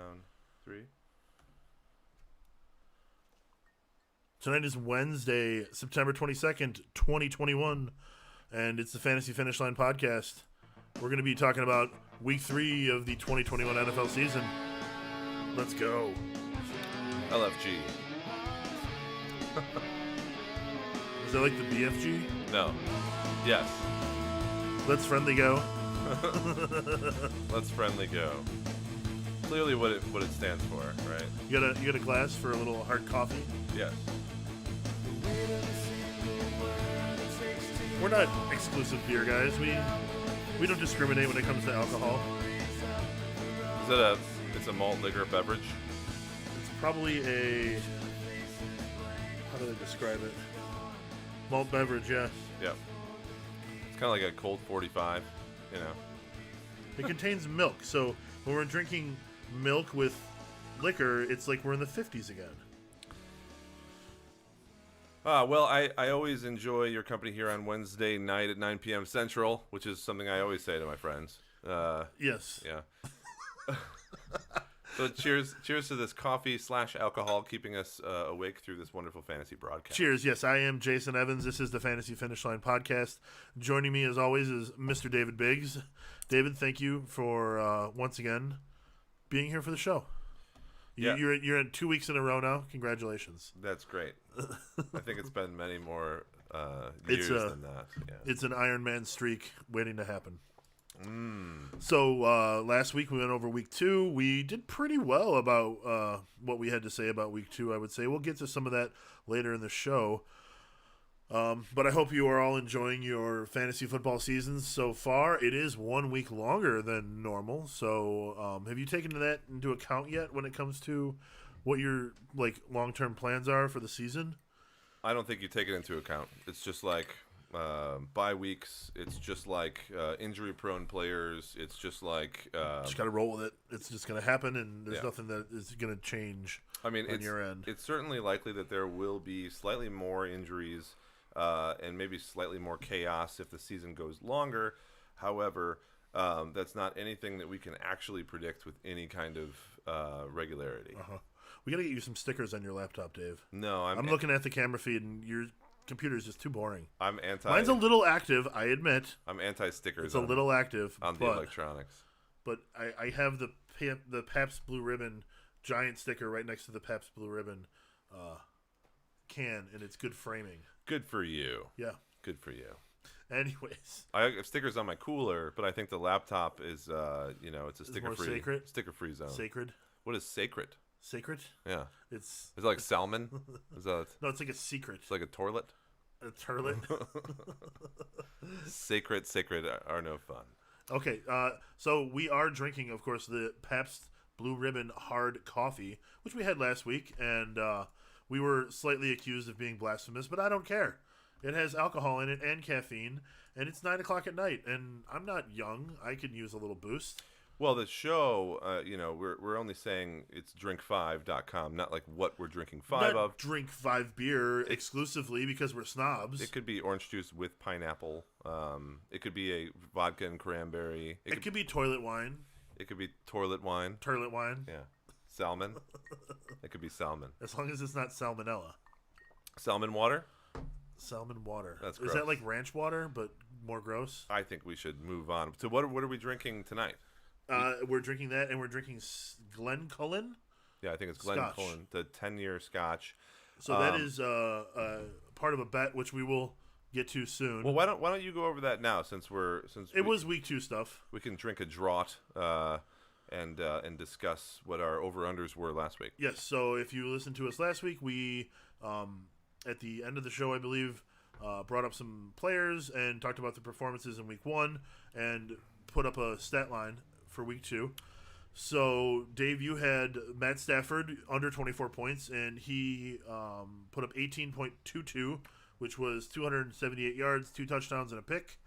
down 3. Tonight is Wednesday, September 22nd, 2021, and it's the Fantasy Finish Line podcast. We're going to be talking about Week 3 of the 2021 NFL season. Let's go. LFG. Is that like the BFG? No. Yes. Let's friendly go. Let's friendly go. Clearly what it stands for, right? You got a glass for a little hard coffee? Yes. We're not exclusive beer guys. We don't discriminate when it comes to alcohol. It's a malt liquor beverage? It's probably a, how do they describe it? Malt beverage, yeah. Yep. It's kind of like a cold 45, you know. It contains milk, so when we're drinking milk with liquor, it's like we're in the 50s again. Well, I always enjoy your company here on Wednesday night at 9 p.m. Central, which is something I always say to my friends. Yes. Yeah. So cheers to this coffee/alcohol keeping us awake through this wonderful fantasy broadcast. Cheers. Yes, I am Jason Evans. This is the Fantasy Finish Line podcast. Joining me, as always, is Mr. David Biggs. David, thank you for, once again, being here for the show. You're in 2 weeks in a row now. Congratulations. That's great. I think it's been many more years than that. Yeah. It's an Iron Man streak waiting to happen. So last week we went over Week 2. We did pretty well about what we had to say about Week 2, I would say. We'll get to some of that later in the show. But I hope you are all enjoying your fantasy football seasons so far. It is 1 week longer than normal. So have you taken that into account yet when it comes to what your long-term plans are for the season? I don't think you take it into account. It's just like bye weeks. It's just like injury-prone players. It's just like just got to roll with it. It's just going to happen, and there's nothing that is going to change. I mean, on your end. It's certainly likely that there will be slightly more injuries and maybe slightly more chaos if the season goes longer. However, that's not anything that we can actually predict with any kind of regularity. We got to get you some stickers on your laptop, Dave. No, I'm looking at the camera feed, and your computer is just too boring. I'm anti. Mine's a little active, I admit. I'm anti-stickers. It's a little active on the electronics. But I have the Pabst Blue Ribbon giant sticker right next to the Pabst Blue Ribbon can, and it's good framing. Good for you. Yeah. Good for you. Anyways, I have stickers on my cooler, but I think the laptop is, it's a sticker-free zone. Sacred. What is sacred? Sacred? Yeah. Is it like salmon? No, it's like a secret. It's like a toilet? A turlet? Sacred are no fun. Okay, so we are drinking, of course, the Pabst Blue Ribbon hard coffee, which we had last week, and we were slightly accused of being blasphemous, but I don't care. It has alcohol in it and caffeine, and it's 9 o'clock at night, and I'm not young. I could use a little boost. Well, the show, we're only saying it's drinkfive.com, not like what we're drinking five of. Drink 5 beer exclusively because we're snobs. It could be orange juice with pineapple. It could be a vodka and cranberry. It could be toilet wine. It could be toilet wine. Toilet wine. Yeah. Salmon. It could be salmon. As long as it's not salmonella. Salmon water? Salmon water. That's gross. Is that like ranch water, but more gross? I think we should move on. So what are we drinking tonight? We're drinking that, and we're drinking Glencullen. Yeah, I think it's Glencullen, the 10-year Scotch. So that is part of a bet, which we will get to soon. Well, why don't you go over that now, since it was week 2 stuff. We can drink a draught and discuss what our over-unders were last week. Yes, so if you listened to us last week, we, at the end of the show, I believe, brought up some players and talked about the performances in week 1 and put up a stat line for week 2. So, Dave, you had Matt Stafford under 24 points, and he put up 18.22, which was 278 yards, 2 touchdowns, and a pick.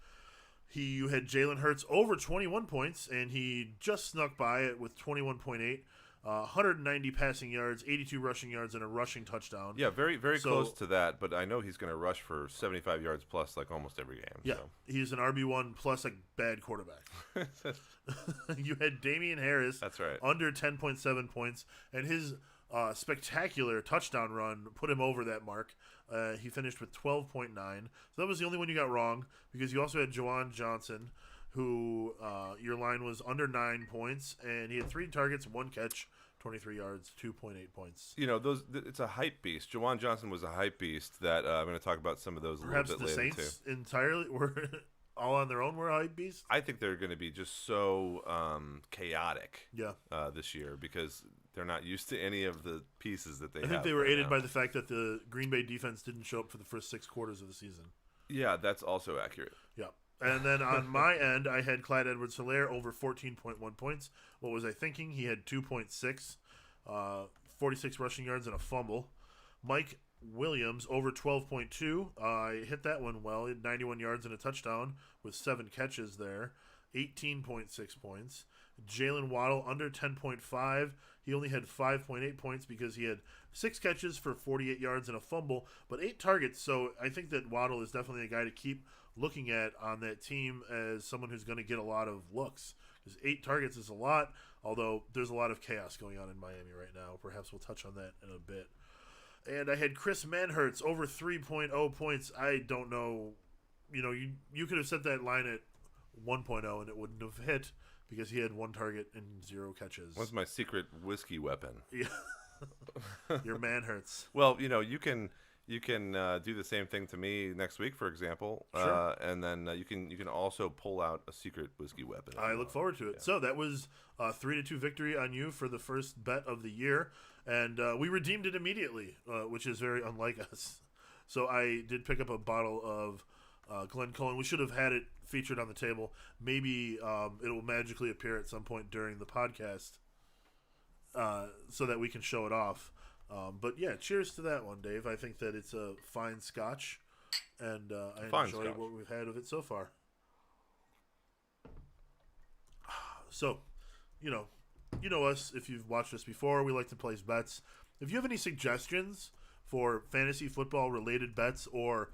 You had Jalen Hurts over 21 points, and he just snuck by it with 21.8. 190 passing yards, 82 rushing yards, and a rushing touchdown. Yeah, very, very close to that, but I know he's going to rush for 75 yards plus like almost every game. Yeah, so. He's an RB1 plus a bad quarterback. You had Damien Harris. That's right. Under 10.7 points, and his spectacular touchdown run put him over that mark. He finished with 12.9. So that was the only one you got wrong, because you also had Juwan Johnson, who your line was under 9 points, and he had 3 targets, 1 catch, 23 yards, 2.8 points. You know, it's a hype beast. Juwan Johnson was a hype beast that I'm going to talk about some of those Perhaps a little bit later, too. Perhaps the Saints entirely were all on their own were hype beasts? I think they're going to be just so chaotic this year because they're not used to any of the pieces that they have. I think they were aided by the fact that the Green Bay defense didn't show up for the first 6 quarters of the season. Yeah, that's also accurate. Yeah. And then on my end, I had Clyde Edwards-Helaire over 14.1 points. What was I thinking? He had 2.6, 46 rushing yards and a fumble. Mike Williams over 12.2. I hit that one well. He had 91 yards and a touchdown with 7 catches there. 18.6 points. Jalen Waddle under 10.5. He only had 5.8 points because he had 6 catches for 48 yards and a fumble, but 8 targets. So I think that Waddle is definitely a guy to keep looking at on that team as someone who's going to get a lot of looks. Because 8 targets is a lot, although there's a lot of chaos going on in Miami right now. Perhaps we'll touch on that in a bit. And I had Chris Manhertz over 3.0 points. I don't know. You know, you could have set that line at 1.0 and it wouldn't have hit because he had 1 target and 0 catches. What's my secret whiskey weapon? Yeah. Your Manhertz. Well, you know, you can do the same thing to me next week, for example, sure. And then you can also pull out a secret whiskey weapon. I look forward to it. Yeah. So that was a 3-2 victory on you for the first bet of the year, and we redeemed it immediately, which is very unlike us. So I did pick up a bottle of Glencullen. We should have had it featured on the table. Maybe it will magically appear at some point during the podcast, so that we can show it off. But yeah, cheers to that one, Dave. I think that it's a fine scotch, and I enjoy what we've had of it so far. So, you know us. If you've watched us before, we like to place bets. If you have any suggestions for fantasy football related bets or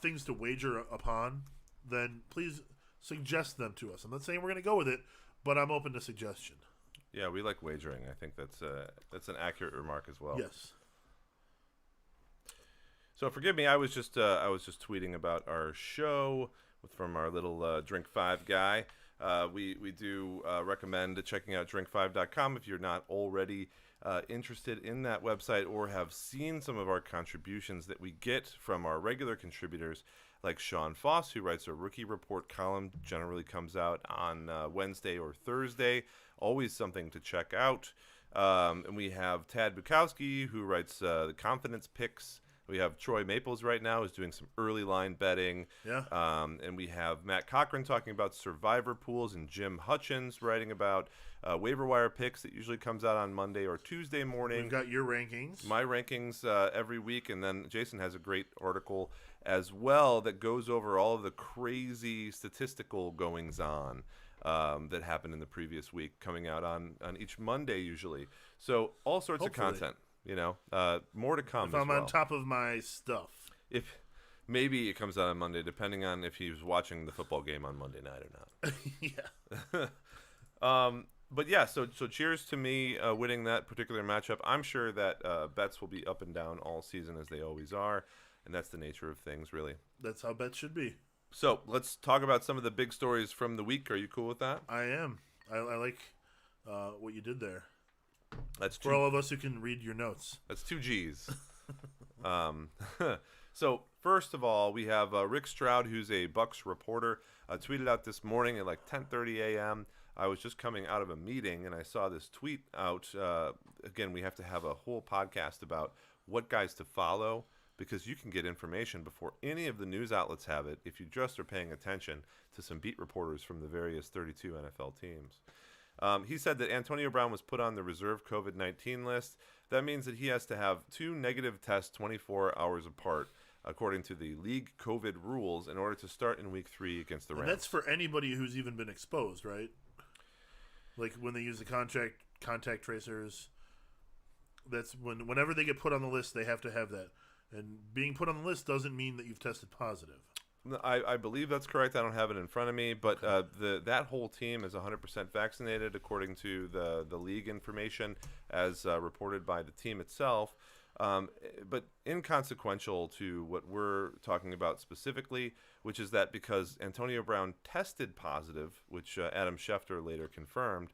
things to wager upon, then please suggest them to us. I'm not saying we're going to go with it, but I'm open to suggestion. Yeah, we like wagering. I think that's an accurate remark as well. Yes. So forgive me. I was just tweeting about our show from our little Drink Five guy. We do recommend checking out drinkfive.com if you're not already interested in that website or have seen some of our contributions that we get from our regular contributors, like Sean Foss, who writes a rookie report column, generally comes out on Wednesday or Thursday. Always something to check out. And we have Tad Bukowski, who writes the confidence picks. We have Troy Maples right now, who's doing some early line betting. Yeah. And we have Matt Cochran talking about survivor pools, and Jim Hutchins writing about waiver wire picks that usually comes out on Monday or Tuesday morning. We've got your rankings. My rankings every week, and then Jason has a great article as well that goes over all of the crazy statistical goings-on that happened in the previous week, coming out on each Monday usually. So all sorts of content, more to come. If I'm on top of my stuff. If maybe it comes out on Monday, depending on if he was watching the football game on Monday night or not. Yeah. But yeah, so cheers to me winning that particular matchup. I'm sure that bets will be up and down all season as they always are, and that's the nature of things, really. That's how bets should be. So let's talk about some of the big stories from the week. Are you cool with that? I am. I like what you did there. That's for all of us who can read your notes. That's 2 G's. So first of all, we have Rick Stroud, who's a Bucs reporter, tweeted out this morning at like 10:30 a.m. I was just coming out of a meeting and I saw this tweet out. Again, we have to have a whole podcast about what guys to follow, because you can get information before any of the news outlets have it if you just are paying attention to some beat reporters from the various 32 NFL teams. He said that Antonio Brown was put on the reserve COVID-19 list. That means that he has to have 2 negative tests 24 hours apart, according to the league COVID rules, in order to start in Week 3 against the Rams. And that's for anybody who's even been exposed, right? Like when they use the contact contact tracers. That's whenever they get put on the list, they have to have that. And being put on the list doesn't mean that you've tested positive. I believe that's correct. I don't have it in front of me, but that whole team is 100% vaccinated according to the league information as reported by the team itself. But inconsequential to what we're talking about specifically, which is that because Antonio Brown tested positive, which Adam Schefter later confirmed,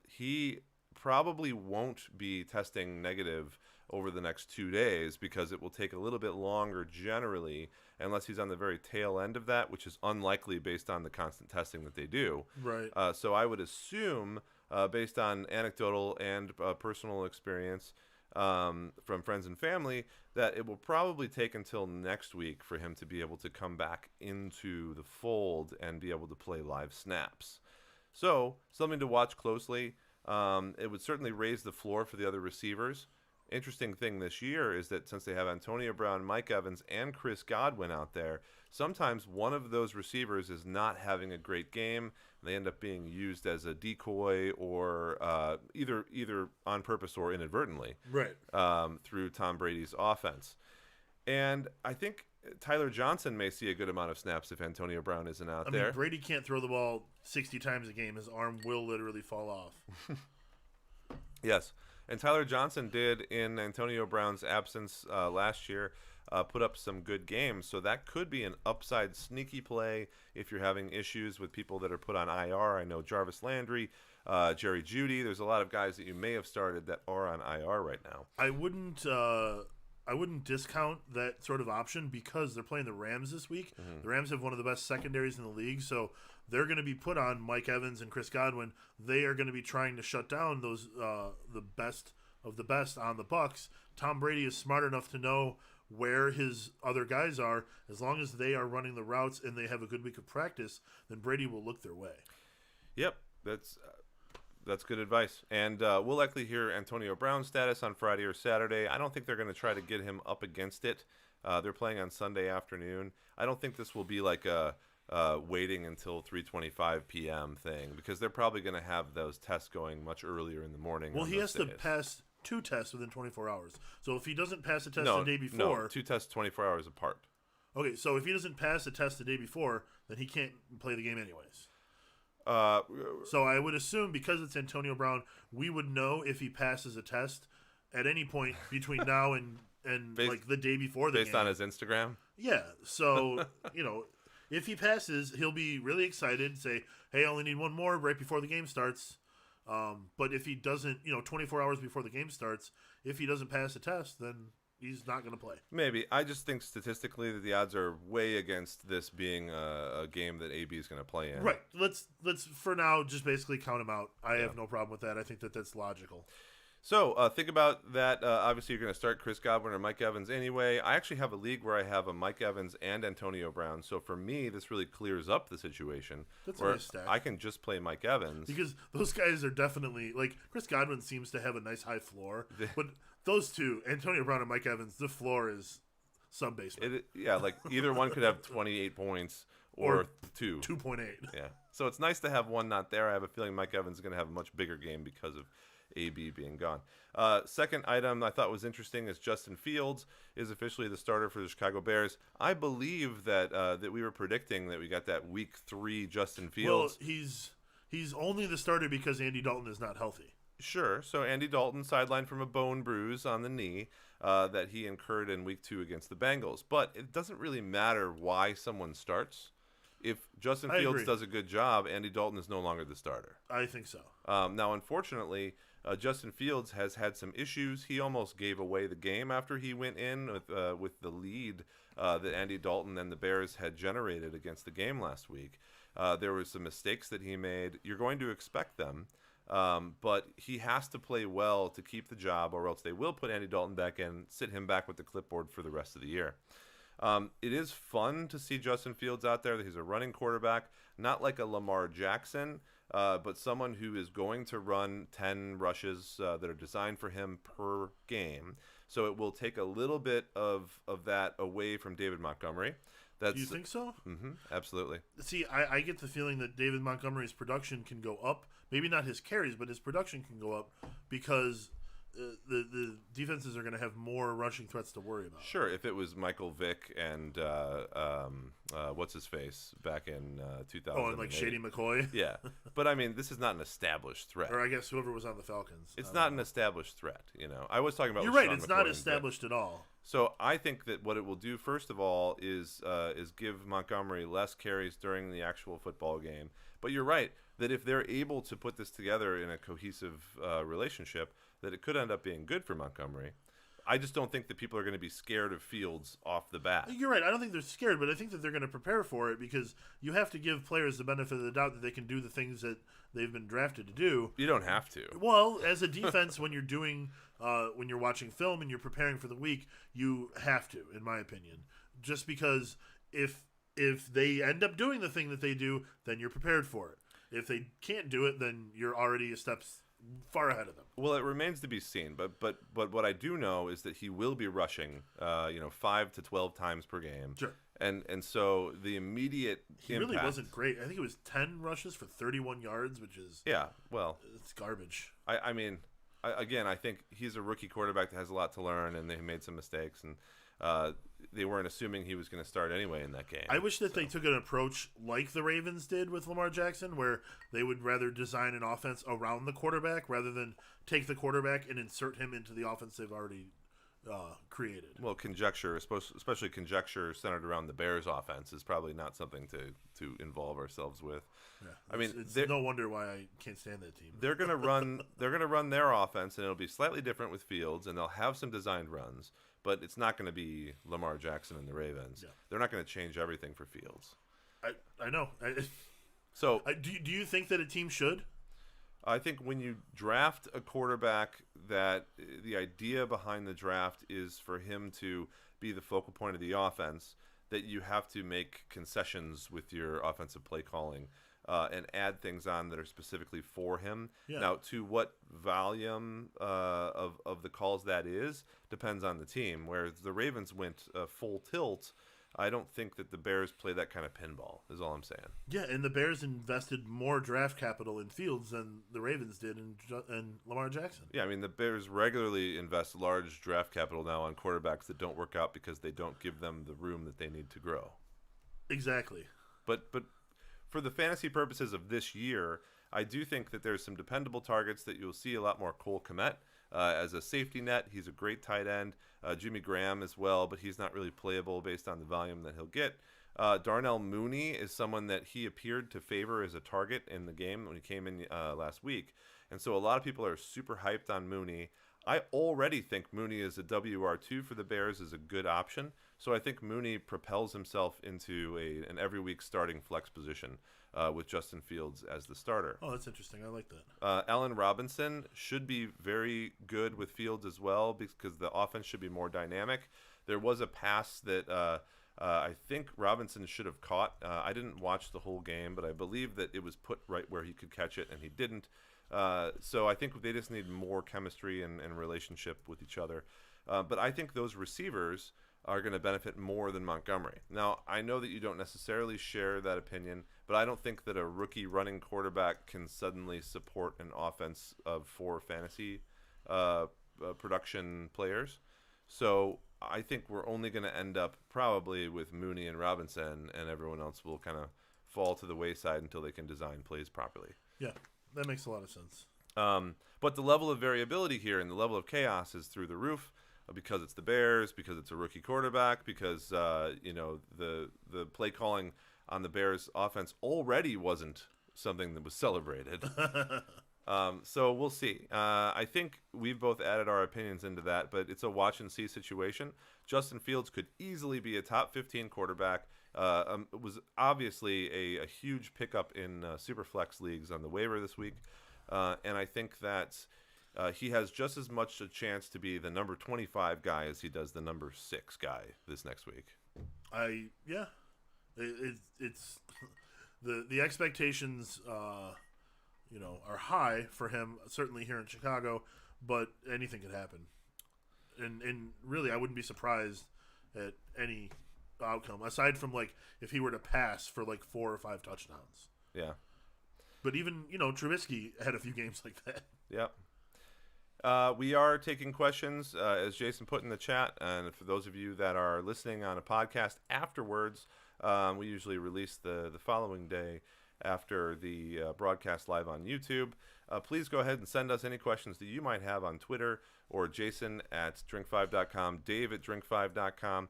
he probably won't be testing negative over the next 2 days because it will take a little bit longer generally unless he's on the very tail end of that, which is unlikely based on the constant testing that they do. Right. So I would assume, based on anecdotal and personal experience from friends and family, that it will probably take until next week for him to be able to come back into the fold and be able to play live snaps. So something to watch closely. It would certainly raise the floor for the other receivers. Interesting thing this year is that since they have Antonio Brown, Mike Evans, and Chris Godwin out there, sometimes one of those receivers is not having a great game. They end up being used as a decoy or either on purpose or inadvertently, right, through Tom Brady's offense. And I think Tyler Johnson may see a good amount of snaps if Antonio Brown isn't out there. I mean, Brady can't throw the ball 60 times a game. His arm will literally fall off. Yes. And Tyler Johnson did, in Antonio Brown's absence last year, put up some good games. So that could be an upside sneaky play if you're having issues with people that are put on IR. I know Jarvis Landry, Jerry Jeudy. There's a lot of guys that you may have started that are on IR right now. I wouldn't discount that sort of option because they're playing the Rams this week. Mm-hmm. The Rams have one of the best secondaries in the league, so they're going to be put on Mike Evans and Chris Godwin. They are going to be trying to shut down those the best of the best on the Bucs. Tom Brady is smart enough to know where his other guys are. As long as they are running the routes and they have a good week of practice, then Brady will look their way. Yep, that's good advice. And we'll likely hear Antonio Brown's status on Friday or Saturday. I don't think they're going to try to get him up against it. They're playing on Sunday afternoon. I don't think this will be like a waiting until 3:25 p.m. thing because they're probably going to have those tests going much earlier in the morning. Well, he has to pass 2 tests within 24 hours. So if he doesn't pass a test the day before... No, 2 tests 24 hours apart. Okay, so if he doesn't pass a test the day before, then he can't play the game anyways. So I would assume because it's Antonio Brown, we would know if he passes a test at any point between now and like the day before the game. Based on his Instagram? Yeah. So, if he passes, he'll be really excited, say, hey, I only need one more right before the game starts. But if he doesn't, 24 hours before the game starts, if he doesn't pass a test, then he's not going to play. Maybe. I just think statistically that the odds are way against this being a game that AB is going to play in. Right. Let's for now just basically count him out. I have no problem with that. I think that's logical. So think about that. Obviously, you're going to start Chris Godwin or Mike Evans anyway. I actually have a league where I have a Mike Evans and Antonio Brown. So for me, this really clears up the situation. That's a nice stack. I can just play Mike Evans. Because those guys are definitely, like, Chris Godwin seems to have a nice high floor. But those two, Antonio Brown and Mike Evans, the floor is sub-basement. Like either one could have 28 points or 2. 2.8. Yeah. So it's nice to have one not there. I have a feeling Mike Evans is going to have a much bigger game because of AB being gone. Second item I thought was interesting is Justin Fields is officially the starter for the Chicago Bears. I believe that we were predicting that we got that week 3 Justin Fields. Well, he's only the starter because Andy Dalton is not healthy. Sure. So Andy Dalton sidelined from a bone bruise on the knee that he incurred in week 2 against the Bengals. But it doesn't really matter why someone starts. If Justin Fields does a good job, Andy Dalton is no longer the starter. I think so. Now, unfortunately, Justin Fields has had some issues. He almost gave away the game after he went in with the lead that Andy Dalton and the Bears had generated against the game last week. There were some mistakes that he made. You're going to expect them, but he has to play well to keep the job, or else they will put Andy Dalton back in, sit him back with the clipboard for the rest of the year. It is fun to see Justin Fields out there. He's a running quarterback, not like a Lamar Jackson, but someone who is going to run 10 rushes that are designed for him per game. So it will take a little bit of that away from David Montgomery. Do you think so? Mm-hmm, absolutely. See, I get the feeling that David Montgomery's production can go up maybe not his carries, but his production can go up because the defenses are going to have more rushing threats to worry about. Sure, if it was Michael Vick and what's his face back in 2000. Oh, and like Shady McCoy. Yeah, but I mean, this is not an established threat. Or I guess whoever was on the Falcons. It's not an established threat. I was talking about. You're right. It's not established at all. So I think that what it will do, first of all, is give Montgomery less carries during the actual football game. But you're right that if they're able to put this together in a cohesive relationship, that it could end up being good for Montgomery. I just don't think that people are going to be scared of Fields off the bat. You're right. I don't think they're scared, but I think that they're going to prepare for it because you have to give players the benefit of the doubt that they can do the things that they've been drafted to do. You don't have to. Well, as a defense, when you're watching film and you're preparing for the week, you have to, in my opinion. Just because if they end up doing the thing that they do, then you're prepared for it. If they can't do it, then you're already a step far ahead of them. Well, it remains to be seen, but what I do know is that he will be rushing, 5 to 12 times per game. Sure. And so the immediate impact, really wasn't great. I think it was 10 rushes for 31 yards, which is it's garbage. I mean, I think he's a rookie quarterback that has a lot to learn, and they made some mistakes, and they weren't assuming he was going to start anyway in that game. I wish that they took an approach like the Ravens did with Lamar Jackson, where they would rather design an offense around the quarterback rather than take the quarterback and insert him into the offense they've already created. Well, conjecture, especially conjecture centered around the Bears' offense, is probably not something to involve ourselves with. Yeah, I mean, it's no wonder why I can't stand that team. They're going to run. They're going to run their offense, and it'll be slightly different with Fields, and they'll have some designed runs. But it's not going to be Lamar Jackson and the Ravens. Yeah. They're not going to change everything for Fields. I know. Do you think that a team should? I think when you draft a quarterback, that the idea behind the draft is for him to be the focal point of the offense, that you have to make concessions with your offensive play calling and add things on that are specifically for him. Yeah. Now, to what volume of the calls that is depends on the team. Whereas the Ravens went full tilt, I don't think that the Bears play that kind of pinball, is all I'm saying. Yeah, and the Bears invested more draft capital in Fields than the Ravens did in Lamar Jackson. Yeah, I mean, the Bears regularly invest large draft capital now on quarterbacks that don't work out because they don't give them the room that they need to grow. Exactly. But for the fantasy purposes of this year, I do think that there's some dependable targets that you'll see a lot more. Cole Kmet as a safety net. He's a great tight end. Jimmy Graham as well, but he's not really playable based on the volume that he'll get. Darnell Mooney is someone that he appeared to favor as a target in the game when he came in last week. And so a lot of people are super hyped on Mooney. I already think Mooney is a WR2 for the Bears is a good option. So I think Mooney propels himself into an every week starting flex position with Justin Fields as the starter. Oh, that's interesting. I like that. Allen Robinson should be very good with Fields as well because the offense should be more dynamic. There was a pass that I think Robinson should have caught. I didn't watch the whole game, but I believe that it was put right where he could catch it, and he didn't. So I think they just need more chemistry and relationship with each other. But I think those receivers are going to benefit more than Montgomery. Now, I know that you don't necessarily share that opinion, but I don't think that a rookie running quarterback can suddenly support an offense of 4 fantasy production players. So I think we're only going to end up probably with Mooney and Robinson, and everyone else will kind of fall to the wayside until they can design plays properly. Yeah, that makes a lot of sense. But the level of variability here and the level of chaos is through the roof because it's the Bears, because it's a rookie quarterback, because the play calling on the Bears offense already wasn't something that was celebrated. So we'll see. I think we've both added our opinions into that, but it's a watch and see situation. Justin Fields could easily be a top 15 quarterback. It was obviously a huge pickup in Superflex leagues on the waiver this week. And I think that he has just as much a chance to be the number 25 guy as he does the number 6 guy this next week. It's the expectations are high for him, certainly here in Chicago, but anything could happen. And really, I wouldn't be surprised at any outcome aside from if he were to pass for 4 or 5 touchdowns. Yeah. But even, Trubisky had a few games like that. Yep. We are taking questions, as Jason put in the chat, and for those of you that are listening on a podcast afterwards, we usually release the following day after the broadcast live on YouTube. Please go ahead and send us any questions that you might have on Twitter, or Jason at drinkfive.com, Dave at drinkfive.com.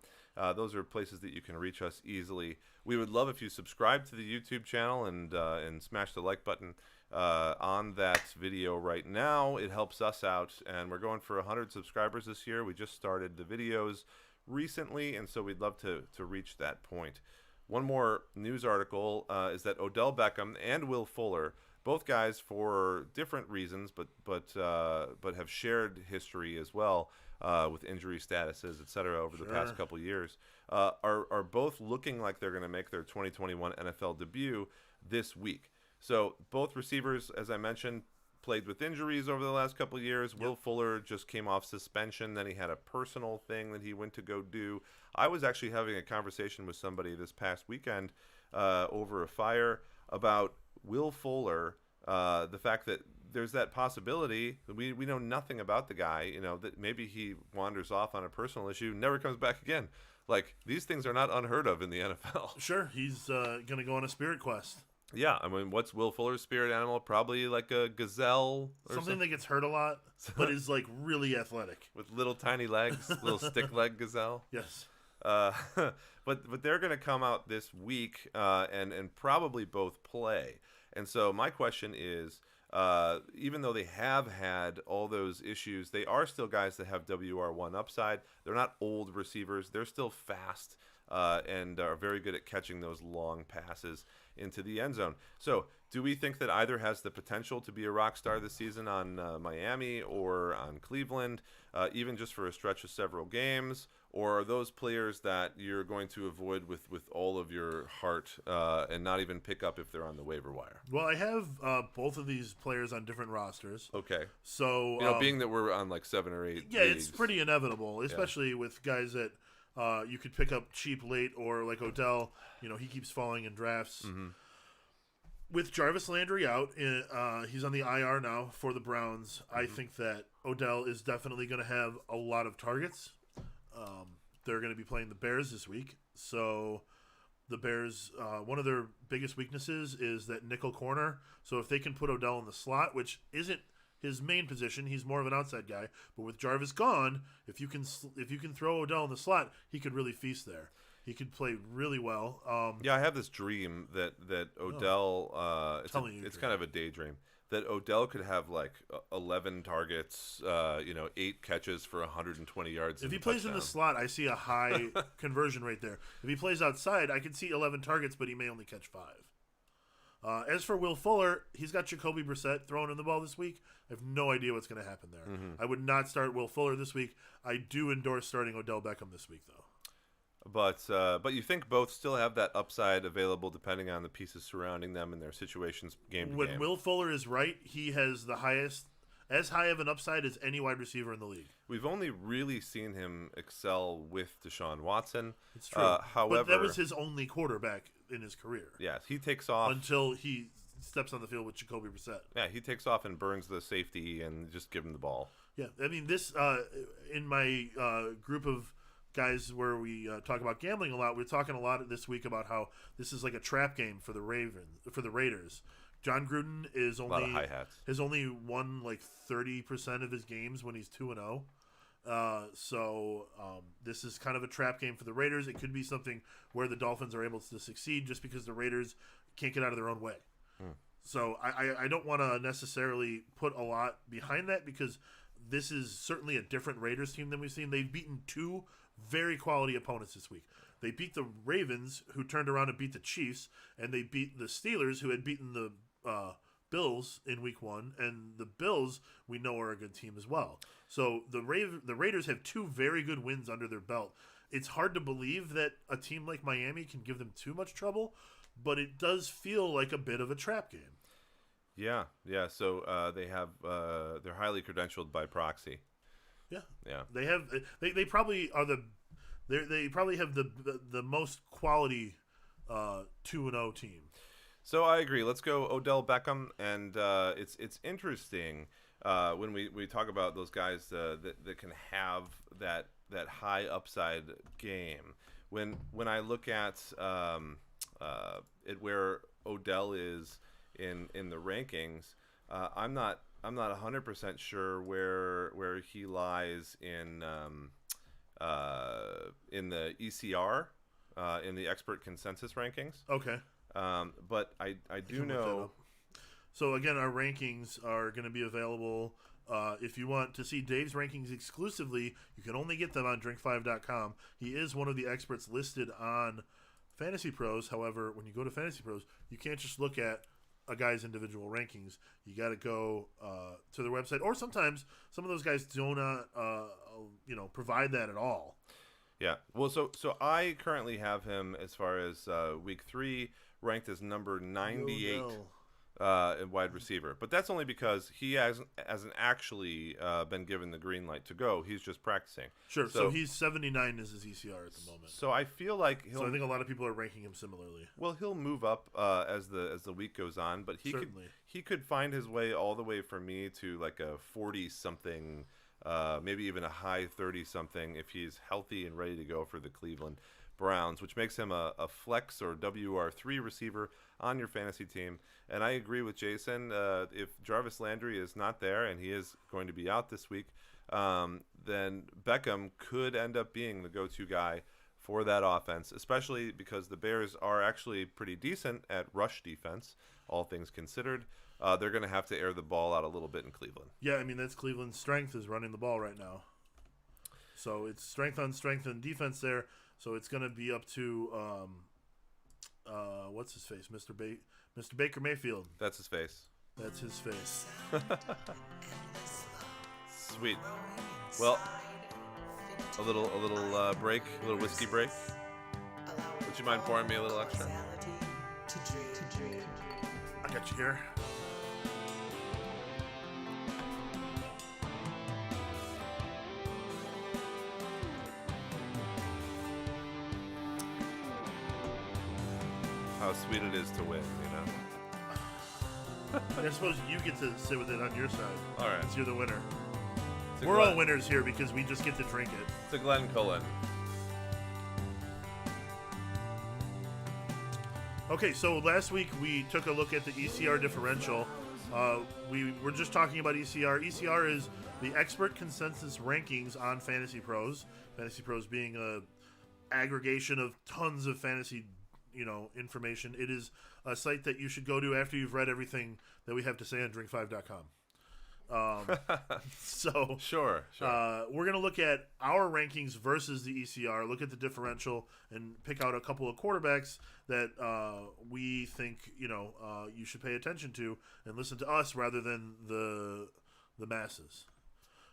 Those are places that you can reach us easily. We would love if you subscribe to the YouTube channel and smash the like button on that video right now. It helps us out, and we're going for 100 subscribers this year. We just started the videos recently, and so we'd love to reach that point. One more news article is that Odell Beckham and Will Fuller, both guys for different reasons, but have shared history as well with injury statuses, etc. over the past couple years, are both looking like they're going to make their 2021 NFL debut this week. So both receivers, as I mentioned, played with injuries over the last couple of years. Yep. Will Fuller just came off suspension. Then he had a personal thing that he went to go do. I was actually having a conversation with somebody this past weekend over a fire about Will Fuller, the fact that there's that possibility. We know nothing about the guy, that maybe he wanders off on a personal issue, never comes back again. Like, these things are not unheard of in the NFL. Sure, he's going to go on a spirit quest. Yeah, I mean, what's Will Fuller's spirit animal? Probably like a gazelle or something that gets hurt a lot, but is like really athletic with little tiny legs, little stick leg gazelle. Yes. But they're going to come out this week and probably both play. And so my question is, even though they have had all those issues, they are still guys that have WR1 upside. They're not old receivers. They're still fast and are very good at catching those long passes into the end zone. So do we think that either has the potential to be a rock star this season on Miami or on Cleveland, even just for a stretch of several games? Or are those players that you're going to avoid with all of your heart and not even pick up if they're on the waiver wire? Well, I have both of these players on different rosters. Okay. So being that we're on like 7 or 8 yeah, leagues, it's pretty inevitable, especially with guys that you could pick up cheap late, or like Odell, he keeps falling in drafts. Mm-hmm. With Jarvis Landry out, he's on the IR now for the Browns. Mm-hmm. I think that Odell is definitely going to have a lot of targets. They're going to be playing the Bears this week. So the Bears, one of their biggest weaknesses is that nickel corner. So if they can put Odell in the slot, which isn't his main position, he's more of an outside guy. But with Jarvis gone, if you can throw Odell in the slot, he could really feast there. He could play really well. I have this dream that Odell. It's kind of a daydream that Odell could have like 11 targets, 8 catches for 120 yards. If he plays in the slot, I see a high conversion rate there. If he plays outside, I could see 11 targets, but he may only catch 5. As for Will Fuller, he's got Jacoby Brissett throwing in the ball this week. I have no idea what's going to happen there. Mm-hmm. I would not start Will Fuller this week. I do endorse starting Odell Beckham this week, though. But you think both still have that upside available depending on the pieces surrounding them and their situations game to game. When Will Fuller is right, he has the highest, as high of an upside as any wide receiver in the league. We've only really seen him excel with Deshaun Watson. It's true. However, but that was his only quarterback in his career. Yes, he takes off until he steps on the field with Jacoby Brissett. Yeah, he takes off and burns the safety and just give him the ball. Yeah, I mean, this in my group of guys where we talk about gambling a lot, we're talking a lot this week about how this is like a trap game for the Raiders. John Gruden is has only won like 30% of his games when he's 2-0. So this is kind of a trap game for the Raiders. It could be something where the Dolphins are able to succeed just because the Raiders can't get out of their own way. So I don't want to necessarily put a lot behind that, because this is certainly a different Raiders team than we've seen. They've beaten 2 very quality opponents this week. They beat the Ravens, who turned around and beat the Chiefs, and they beat the Steelers, who had beaten the Bills in week 1, and the Bills we know are a good team as well. So the Raiders have 2 very good wins under their belt. It's hard to believe that a team like Miami can give them too much trouble, but it does feel like a bit of a trap game. Yeah. So they have they're highly credentialed by proxy. Yeah. They probably are they probably have the most quality 2-0 team. So I agree. Let's go Odell Beckham, and it's interesting when we talk about those guys that can have that high upside game. When I look at where Odell is in the rankings, I'm not 100% sure where he lies in the ECR in the expert consensus rankings. Okay. But I do know. So again, our rankings are going to be available. If you want to see Dave's rankings exclusively, you can only get them on drinkfive.com. He is one of the experts listed on Fantasy Pros. However, when you go to Fantasy Pros, you can't just look at a guy's individual rankings. You got to go to their website, or sometimes some of those guys do not, provide that at all. Yeah. Well, so I currently have him as far as week 3 ranked as number 98 in wide receiver, but that's only because he hasn't actually been given the green light to go. He's just practicing. Sure. So he's 79 is his ECR at the moment. So I feel like I think a lot of people are ranking him similarly. Well, he'll move up as the week goes on, but he could find his way all the way for me to like a 40 something. Maybe even a high 30-something if he's healthy and ready to go for the Cleveland Browns, which makes him a flex or WR3 receiver on your fantasy team. And I agree with Jason. If Jarvis Landry is not there, and he is going to be out this week, then Beckham could end up being the go-to guy for that offense, especially because the Bears are actually pretty decent at rush defense, all things considered. They're going to have to air the ball out a little bit in Cleveland. Yeah, I mean, that's Cleveland's strength is running the ball right now. So it's strength on strength and defense there. So it's going to be up to, what's his face? Mr. Baker Mayfield. That's his face. That's his face. Sweet. Well, a little break, a little whiskey break. Would you mind pouring me a little extra? I got you here. How sweet it is to win, I suppose you get to sit with it on your side. All right. Since you're the winner. We're all winners here because we just get to drink it. It's a Glen Cullen. Okay, so last week we took a look at the ECR differential. We were just talking about ECR. ECR is the expert consensus rankings on Fantasy Pros. Fantasy Pros being a aggregation of tons of fantasy information. It is a site that you should go to after you've read everything that we have to say on drinkfive.com. So sure. We're going to look at our rankings versus the ECR, look at the differential, and pick out a couple of quarterbacks that we think you should pay attention to and listen to us rather than the masses.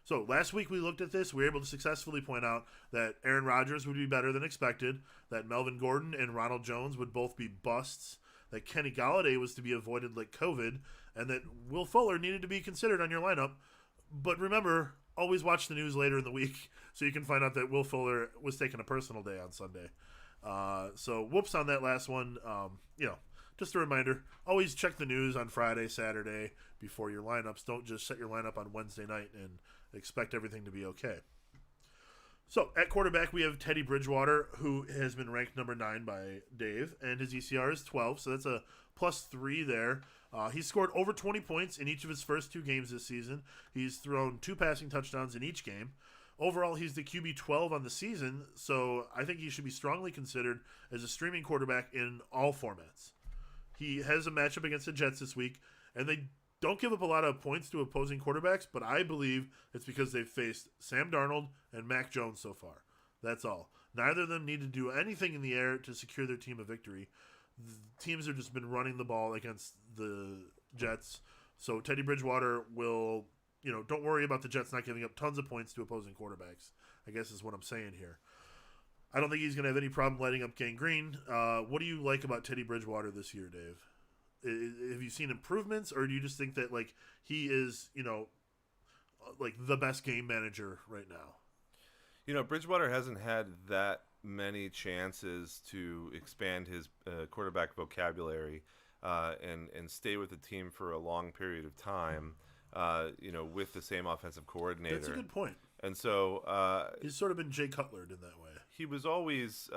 So last week we looked at this. We were able to successfully point out that Aaron Rodgers would be better than expected, that Melvin Gordon and Ronald Jones would both be busts, that Kenny Golladay was to be avoided like COVID, and that Will Fuller needed to be considered on your lineup. But remember, always watch the news later in the week so you can find out that Will Fuller was taking a personal day on Sunday. So whoops on that last one. Just a reminder, always check the news on Friday, Saturday before your lineups. Don't just set your lineup on Wednesday night and expect everything to be okay. So at quarterback, we have Teddy Bridgewater, who has been ranked number 9 by Dave, and his ECR is 12, so that's a +3 there. He's scored over 20 points in each of his first 2 games this season. He's thrown 2 passing touchdowns in each game. Overall, he's the QB 12 on the season, so I think he should be strongly considered as a streaming quarterback in all formats. He has a matchup against the Jets this week, and they don't give up a lot of points to opposing quarterbacks, but I believe it's because they've faced Sam Darnold and Mac Jones so far. That's all. Neither of them need to do anything in the air to secure their team a victory. The teams have just been running the ball against the Jets, so Teddy Bridgewater will, don't worry about the Jets not giving up tons of points to opposing quarterbacks, I guess is what I'm saying here. I don't think he's going to have any problem lighting up Gang Green. What do you like about Teddy Bridgewater this year, Dave? Have you seen improvements, or do you just think that he is, the best game manager right now? Bridgewater hasn't had that many chances to expand his quarterback vocabulary and stay with the team for a long period of time, with the same offensive coordinator. That's a good point. And so he's sort of been Jay Cutlered in that way. He was always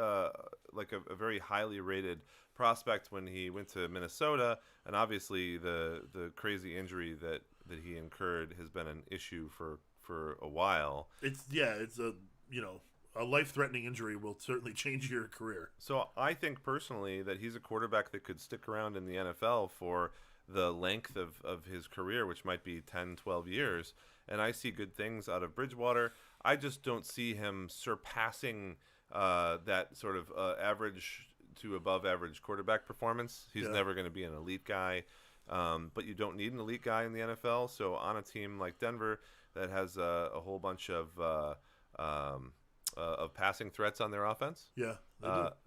like a very highly rated prospect when he went to Minnesota, and obviously the crazy injury that he incurred has been an issue for a while. It's a life-threatening injury will certainly change your career. So I think personally that he's a quarterback that could stick around in the NFL for the length of his career, which might be 10, 12 years. And I see good things out of Bridgewater. I just don't see him surpassing that sort of average to above average quarterback performance. He's never going to be an elite guy, but you don't need an elite guy in the NFL. So on a team like Denver that has a whole bunch of passing threats on their offense,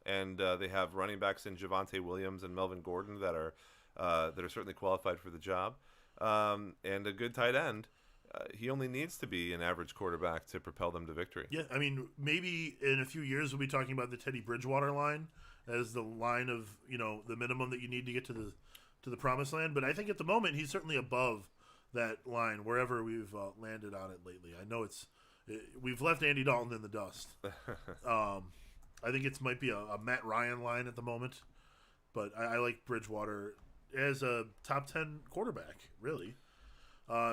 and they have running backs in Devonta Williams and Melvin Gordon that are certainly qualified for the job, and a good tight end. He only needs to be an average quarterback to propel them to victory. Yeah, I mean, maybe in a few years we'll be talking about the Teddy Bridgewater line as the line of the minimum that you need to get to the promised land. But I think at the moment he's certainly above that line wherever we've landed on it lately. I know we've left Andy Dalton in the dust. I think it might be a Matt Ryan line at the moment, but I like Bridgewater as a top 10 quarterback, really.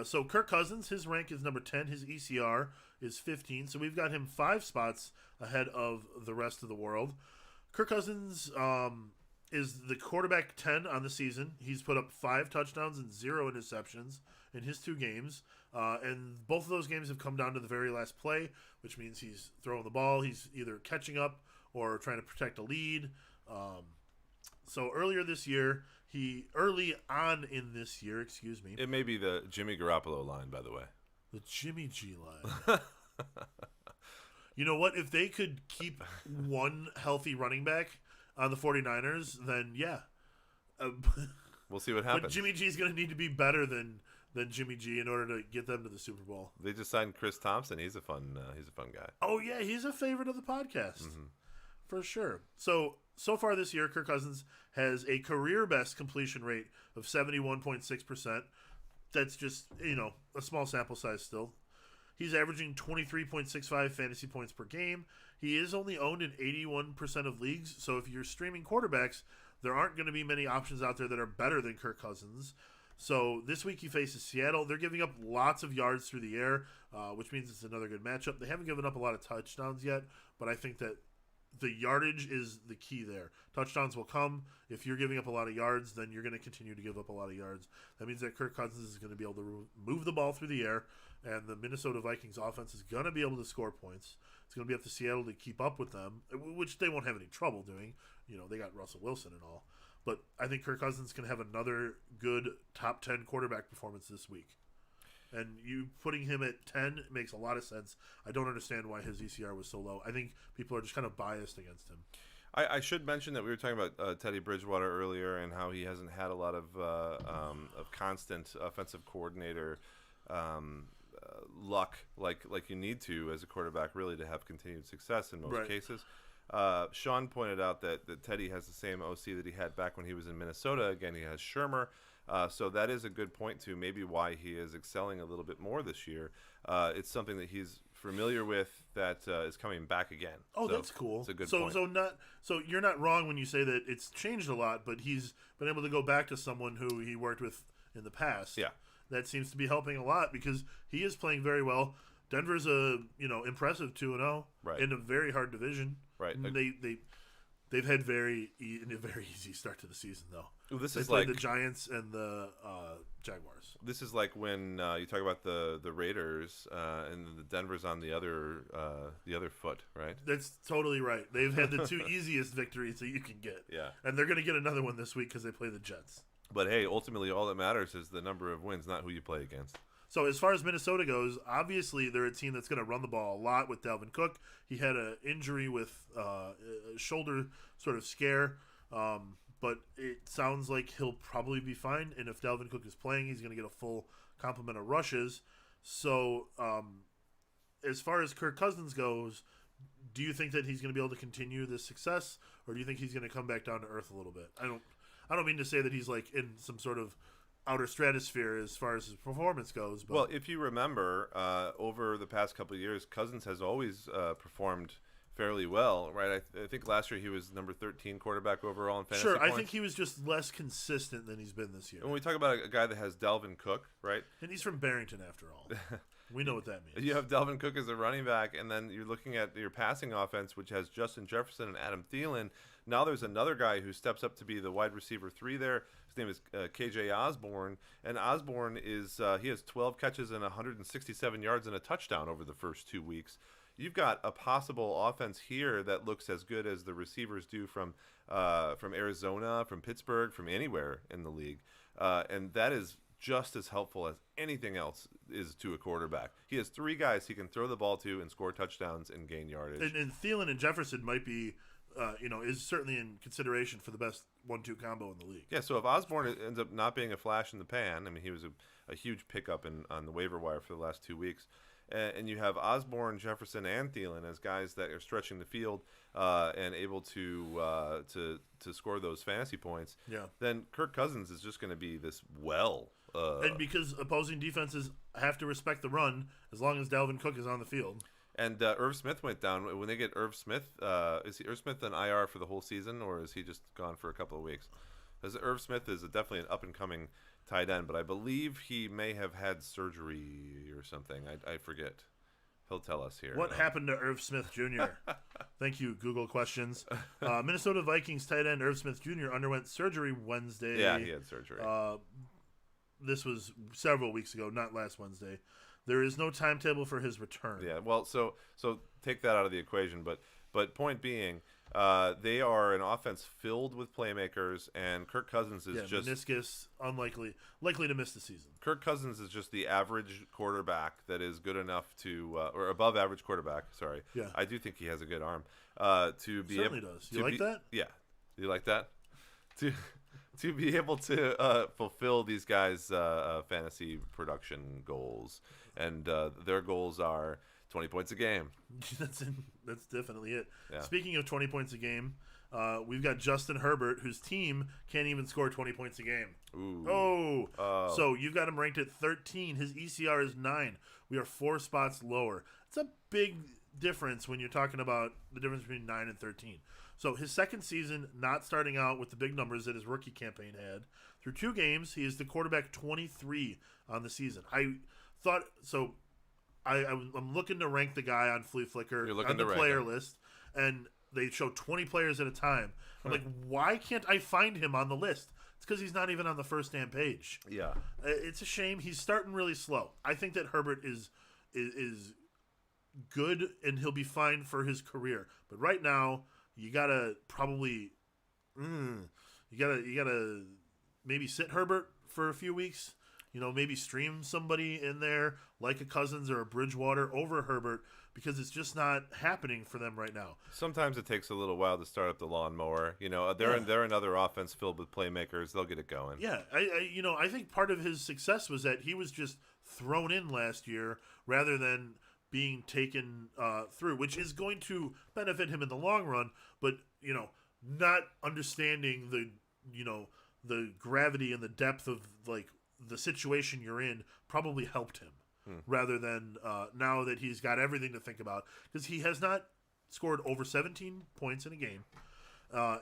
So Kirk Cousins, his rank is number 10. His ECR is 15. So we've got him 5 spots ahead of the rest of the world. Kirk Cousins is the quarterback 10 on the season. He's put up 5 touchdowns and 0 interceptions in his 2 games. And both of those games have come down to the very last play, which means he's throwing the ball. He's either catching up or trying to protect a lead. So early on in this year, It may be the Jimmy Garoppolo line, by the way. The Jimmy G line. You know what? If they could keep one healthy running back on the 49ers, then yeah. We'll see what happens. But Jimmy G is going to need to be better than Jimmy G in order to get them to the Super Bowl. They just signed Chris Thompson. He's a fun guy. Oh yeah, he's a favorite of the podcast. For sure. So far this year, Kirk Cousins has a career best completion rate of 71.6%. That's just, a small sample size still. He's averaging 23.65 fantasy points per game. He is only owned in 81% of leagues. So if you're streaming quarterbacks, there aren't going to be many options out there that are better than Kirk Cousins. So this week he faces Seattle. They're giving up lots of yards through the air, which means it's another good matchup. They haven't given up a lot of touchdowns yet, but I think that the yardage is the key there. Touchdowns will come. If you're giving up a lot of yards, then you're going to continue to give up a lot of yards. That means that Kirk Cousins is going to be able to move the ball through the air, and the Minnesota Vikings offense is going to be able to score points. It's going to be up to Seattle to keep up with them, which they won't have any trouble doing. They got Russell Wilson and all. But I think Kirk Cousins can have another good top 10 quarterback performance this week. And you putting him at 10 makes a lot of sense. I don't understand why his ECR was so low. I think people are just kind of biased against him. I should mention that we were talking about Teddy Bridgewater earlier and how he hasn't had a lot of constant offensive coordinator luck like you need to as a quarterback really to have continued success in most cases. Sean pointed out that Teddy has the same OC that he had back when he was in Minnesota. Again, he has Shermer. So that is a good point to maybe why he is excelling a little bit more this year. It's something that he's familiar with that is coming back again. Oh, so that's cool. It's a good point. So you're not wrong when you say that it's changed a lot, but he's been able to go back to someone who he worked with in the past. Yeah, that seems to be helping a lot because he is playing very well. Denver's a impressive 2-0 in a very hard division. Right, and they've had a very easy start to the season though. Well, they played the Giants and the Jaguars. This is like when you talk about the Raiders and the Denver's on the other foot, right? That's totally right. They've had the 2 easiest victories that you can get. Yeah, and they're going to get another one this week because they play the Jets. But hey, ultimately, all that matters is the number of wins, not who you play against. So as far as Minnesota goes, obviously they're a team that's going to run the ball a lot with Dalvin Cook. He had an injury with a shoulder sort of scare, but it sounds like he'll probably be fine. And if Dalvin Cook is playing, he's going to get a full complement of rushes. So as far as Kirk Cousins goes, do you think that he's going to be able to continue this success, or do you think he's going to come back down to earth a little bit? I don't mean to say that he's like in some sort of outer stratosphere as far as his performance goes. But. Well, if you remember, over the past couple of years, Cousins has always performed fairly well, right? I think last year he was number 13 quarterback overall in fantasy Sure, points. I think he was just less consistent than he's been this year. And when we talk about a guy that has Dalvin Cook, right? And he's from Barrington, after all. We know what that means. You have Dalvin Cook as a running back, and then you're looking at your passing offense, which has Justin Jefferson and Adam Thielen. Now there's another guy who steps up to be the wide receiver 3 there. His name is KJ Osborne, and Osborne is he has 12 catches and 167 yards and a touchdown over the first 2 weeks. You've got a possible offense here that looks as good as the receivers do from Arizona, from Pittsburgh, from anywhere in the league, and that is just as helpful as anything else is to a quarterback. He has 3 guys he can throw the ball to and score touchdowns and gain yardage. And Thielen and Jefferson might be, is certainly in consideration for the best 1-2 combo in the league. Yeah, so if Osborne ends up not being a flash in the pan, I mean, he was a huge pickup on the waiver wire for the last 2 weeks, and you have Osborne, Jefferson, and Thielen as guys that are stretching the field and able to score those fantasy points. Yeah. Then Kirk Cousins is just going to be this and because opposing defenses have to respect the run as long as Dalvin Cook is on the field. And Irv Smith went down. When they get Irv Smith, is Irv Smith an IR for the whole season, or is he just gone for a couple of weeks? Because Irv Smith is definitely an up-and-coming tight end, but I believe he may have had surgery or something. I forget. He'll tell us here. What happened to Irv Smith Jr.? Thank you, Google questions. Minnesota Vikings tight end Irv Smith Jr. underwent surgery Wednesday. Yeah, he had surgery. This was several weeks ago, not last Wednesday. There is no timetable for his return. Yeah, well, so take that out of the equation, but point being, they are an offense filled with playmakers, and Kirk Cousins is just meniscus, likely to miss the season. Kirk Cousins is just the average quarterback that is good enough to, or above average quarterback. Sorry, yeah, I do think he has a good arm. To be certainly does. You like that? Yeah, you like that? To be able to fulfill these guys' fantasy production goals, and their goals are 20 points a game. That's definitely it. Yeah. Speaking of 20 points a game, we've got Justin Herbert, whose team can't even score 20 points a game. Ooh. So you've got him ranked at 13. His ECR is 9. We are 4 spots lower. It's a big difference when you're talking about the difference between 9 and 13. So his second season, not starting out with the big numbers that his rookie campaign had. Through 2 games, he is the quarterback 23 on the season. I'm looking to rank the guy on Flea Flicker on the player list, and they show 20 players at a time. I'm like, why can't I find him on the list? It's because he's not even on the first damn page. Yeah, it's a shame. He's starting really slow. I think that Herbert is good, and he'll be fine for his career. But right now, you gotta probably, you gotta maybe sit Herbert for a few weeks. Maybe stream somebody in there like a Cousins or a Bridgewater over Herbert, because it's just not happening for them right now. Sometimes it takes a little while to start up the lawnmower. They're another offense filled with playmakers. They'll get it going. Yeah, I think part of his success was that he was just thrown in last year rather than being taken through, which is going to benefit him in the long run. But not understanding the gravity and the depth of the situation you're in probably helped him, rather than now that he's got everything to think about, because he has not scored over 17 points in a game.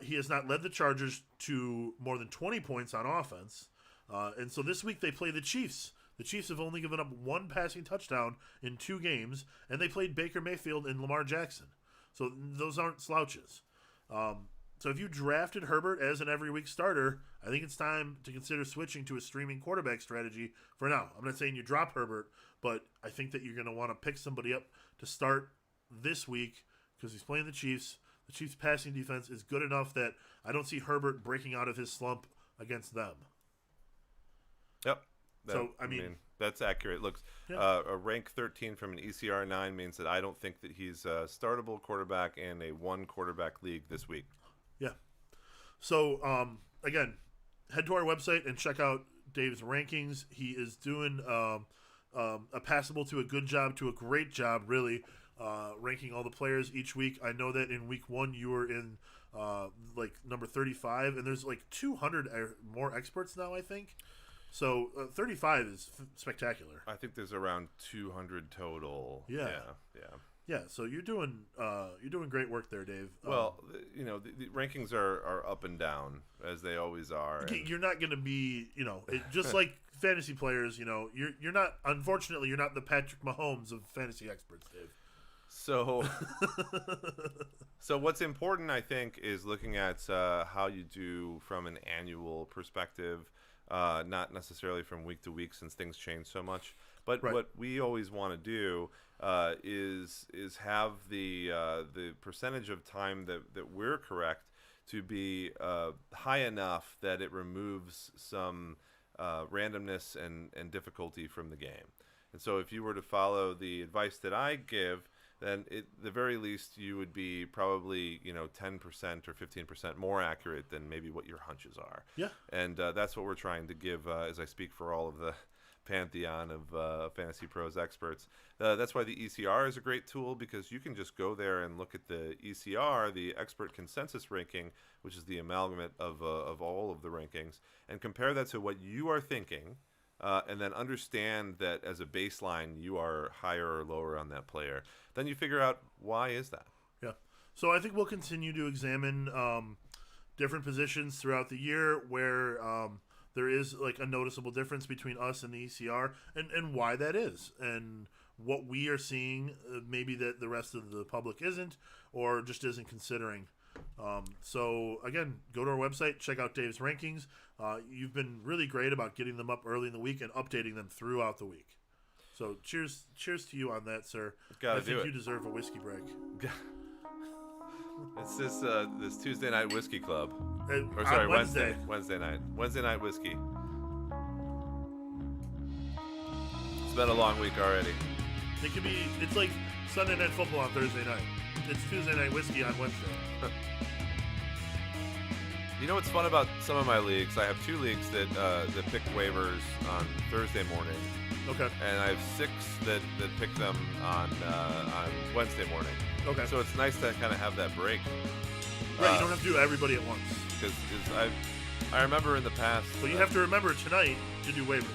He has not led the Chargers to more than 20 points on offense, and so this week they play the Chiefs. The Chiefs have only given up 1 passing touchdown in 2 games, and they played Baker Mayfield and Lamar Jackson. So those aren't slouches. So if you drafted Herbert as an every week starter, I think it's time to consider switching to a streaming quarterback strategy for now. I'm not saying you drop Herbert, but I think that you're going to want to pick somebody up to start this week because he's playing the Chiefs. The Chiefs' passing defense is good enough that I don't see Herbert breaking out of his slump against them. Yep. I mean, that's accurate. Looks a rank 13 from an ECR 9 means that I don't think that he's a startable quarterback in a 1 quarterback league this week. Yeah. So again, head to our website and check out Dave's rankings. He is doing a passable to a good job to a great job, really, ranking all the players each week. I know that in week 1 you were in like number 35, and there's like 200 more experts now, I think. So 35 is spectacular. I think there's around 200 total. Yeah. Yeah, so you're doing great work there, Dave. Well, the rankings are up and down as they always are. You're not going to be, just like fantasy players. You're not. Unfortunately, you're not the Patrick Mahomes of fantasy experts, Dave. So what's important, I think, is looking at how you do from an annual perspective, not necessarily from week to week since things change so much. But right. What we always want to do is have the percentage of time that we're correct to be high enough that it removes some randomness and difficulty from the game. And so if you were to follow the advice that I give, then at the very least you would be probably 10% or 15% more accurate than maybe what your hunches are. Yeah. And that's what we're trying to give as I speak for all of the pantheon of Fantasy Pros experts. That's why the ECR is a great tool, because you can just go there and look at the ECR, the expert consensus ranking, which is the amalgamate of all of the rankings, and compare that to what you are thinking, and then understand that as a baseline you are higher or lower on that player. Then you figure out why is that. Yeah. So I think we'll continue to examine different positions throughout the year where there is like a noticeable difference between us and the ECR, and why that is, and what we are seeing maybe that the rest of the public isn't, or just isn't considering. So again, go to our website, check out Dave's rankings. You've been really great about getting them up early in the week and updating them throughout the week. So cheers to you on that, sir. I think you deserve a whiskey break. It's this Tuesday night whiskey club. Or sorry, Wednesday night whiskey. It's been a long week already. It's like Sunday night football on Thursday night. It's Tuesday night whiskey on Wednesday. You know what's fun about some of my leagues? I have 2 leagues that pick waivers on Thursday morning. Okay. And I have 6 that pick them on Wednesday morning. Okay. So it's nice to kind of have that break. Right, you don't have to do everybody at once. Because I remember in the past. But you have to remember tonight to do waivers.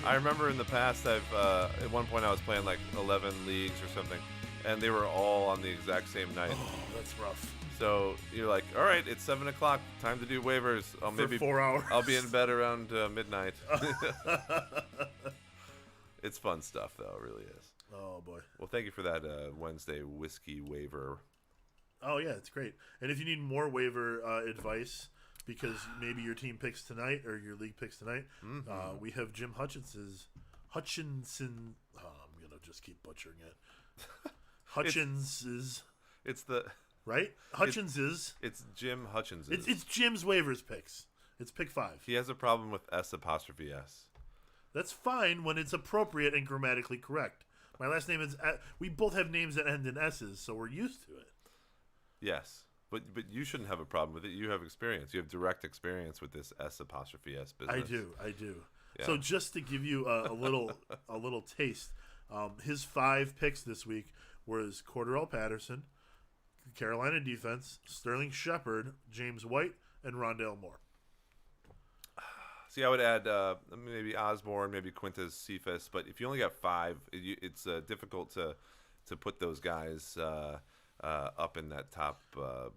I remember in the past, at one point I was playing like 11 leagues or something, and they were all on the exact same night. Oh, that's rough. So you're like, all right, it's 7 o'clock, time to do waivers. For 4 hours. I'll be in bed around midnight. It's fun stuff, though. It really is. Oh, boy. Well, thank you for that Wednesday whiskey waiver. Oh, yeah, it's great. And if you need more waiver advice, because maybe your team picks tonight or your league picks tonight, we have Jim Hutchinson. I'm going to just keep butchering it. It's the... Right? It's Jim Hutchins'. It's Jim's waivers picks. It's pick 5. He has a problem with S''S. That's fine when it's appropriate and grammatically correct. My last name is... we both have names that end in S's, so we're used to it. Yes. But you shouldn't have a problem with it. You have experience. You have direct experience with this S' business. I do. Yeah. So just to give you a little taste, his 5 picks this week was Cordarrelle Patterson, Carolina defense, Sterling Shepard, James White, and Rondale Moore. See, I would add maybe Osborne, maybe Quintez Cephas, but if you only got 5, it's difficult to put those guys up in that top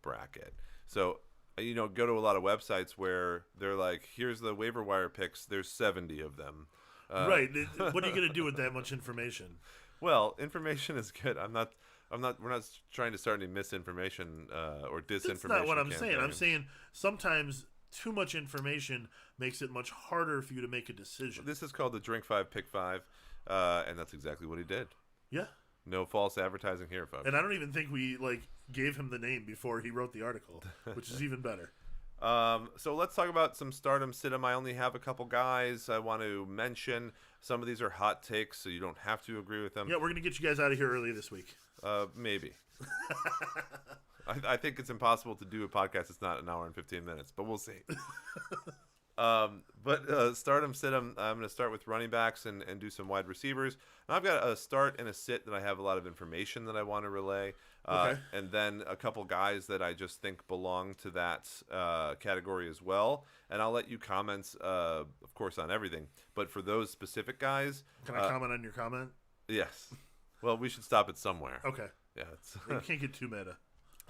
bracket. So, go to a lot of websites where they're like, here's the waiver wire picks. There's 70 of them. Right. What are you going to do with that much information? Well, information is good. We're not trying to start any misinformation or disinformation. That's not what I'm campaign. saying. I'm saying sometimes too much information makes it much harder for you to make a decision. This is called the drinkfive pick 5, and that's exactly what he did. Yeah. No false advertising here, folks. And I don't even think we gave him the name before he wrote the article, which is even better. So let's talk about some stardom situm. I only have a couple guys I want to mention. Some of these are hot takes, so you don't have to agree with them. Yeah, we're going to get you guys out of here early this week. Maybe. I think it's impossible to do a podcast that's not an hour and 15 minutes, but we'll see. But start 'em, sit 'em. I'm going to start with running backs and do some wide receivers. And I've got a start and a sit that I have a lot of information that I want to relay. Okay. And then a couple guys that I just think belong to that category as well. And I'll let you comment, of course, on everything. But for those specific guys... Can I comment on your comment? Yes. Well, we should stop it somewhere. Okay. Yeah. You can't get too meta.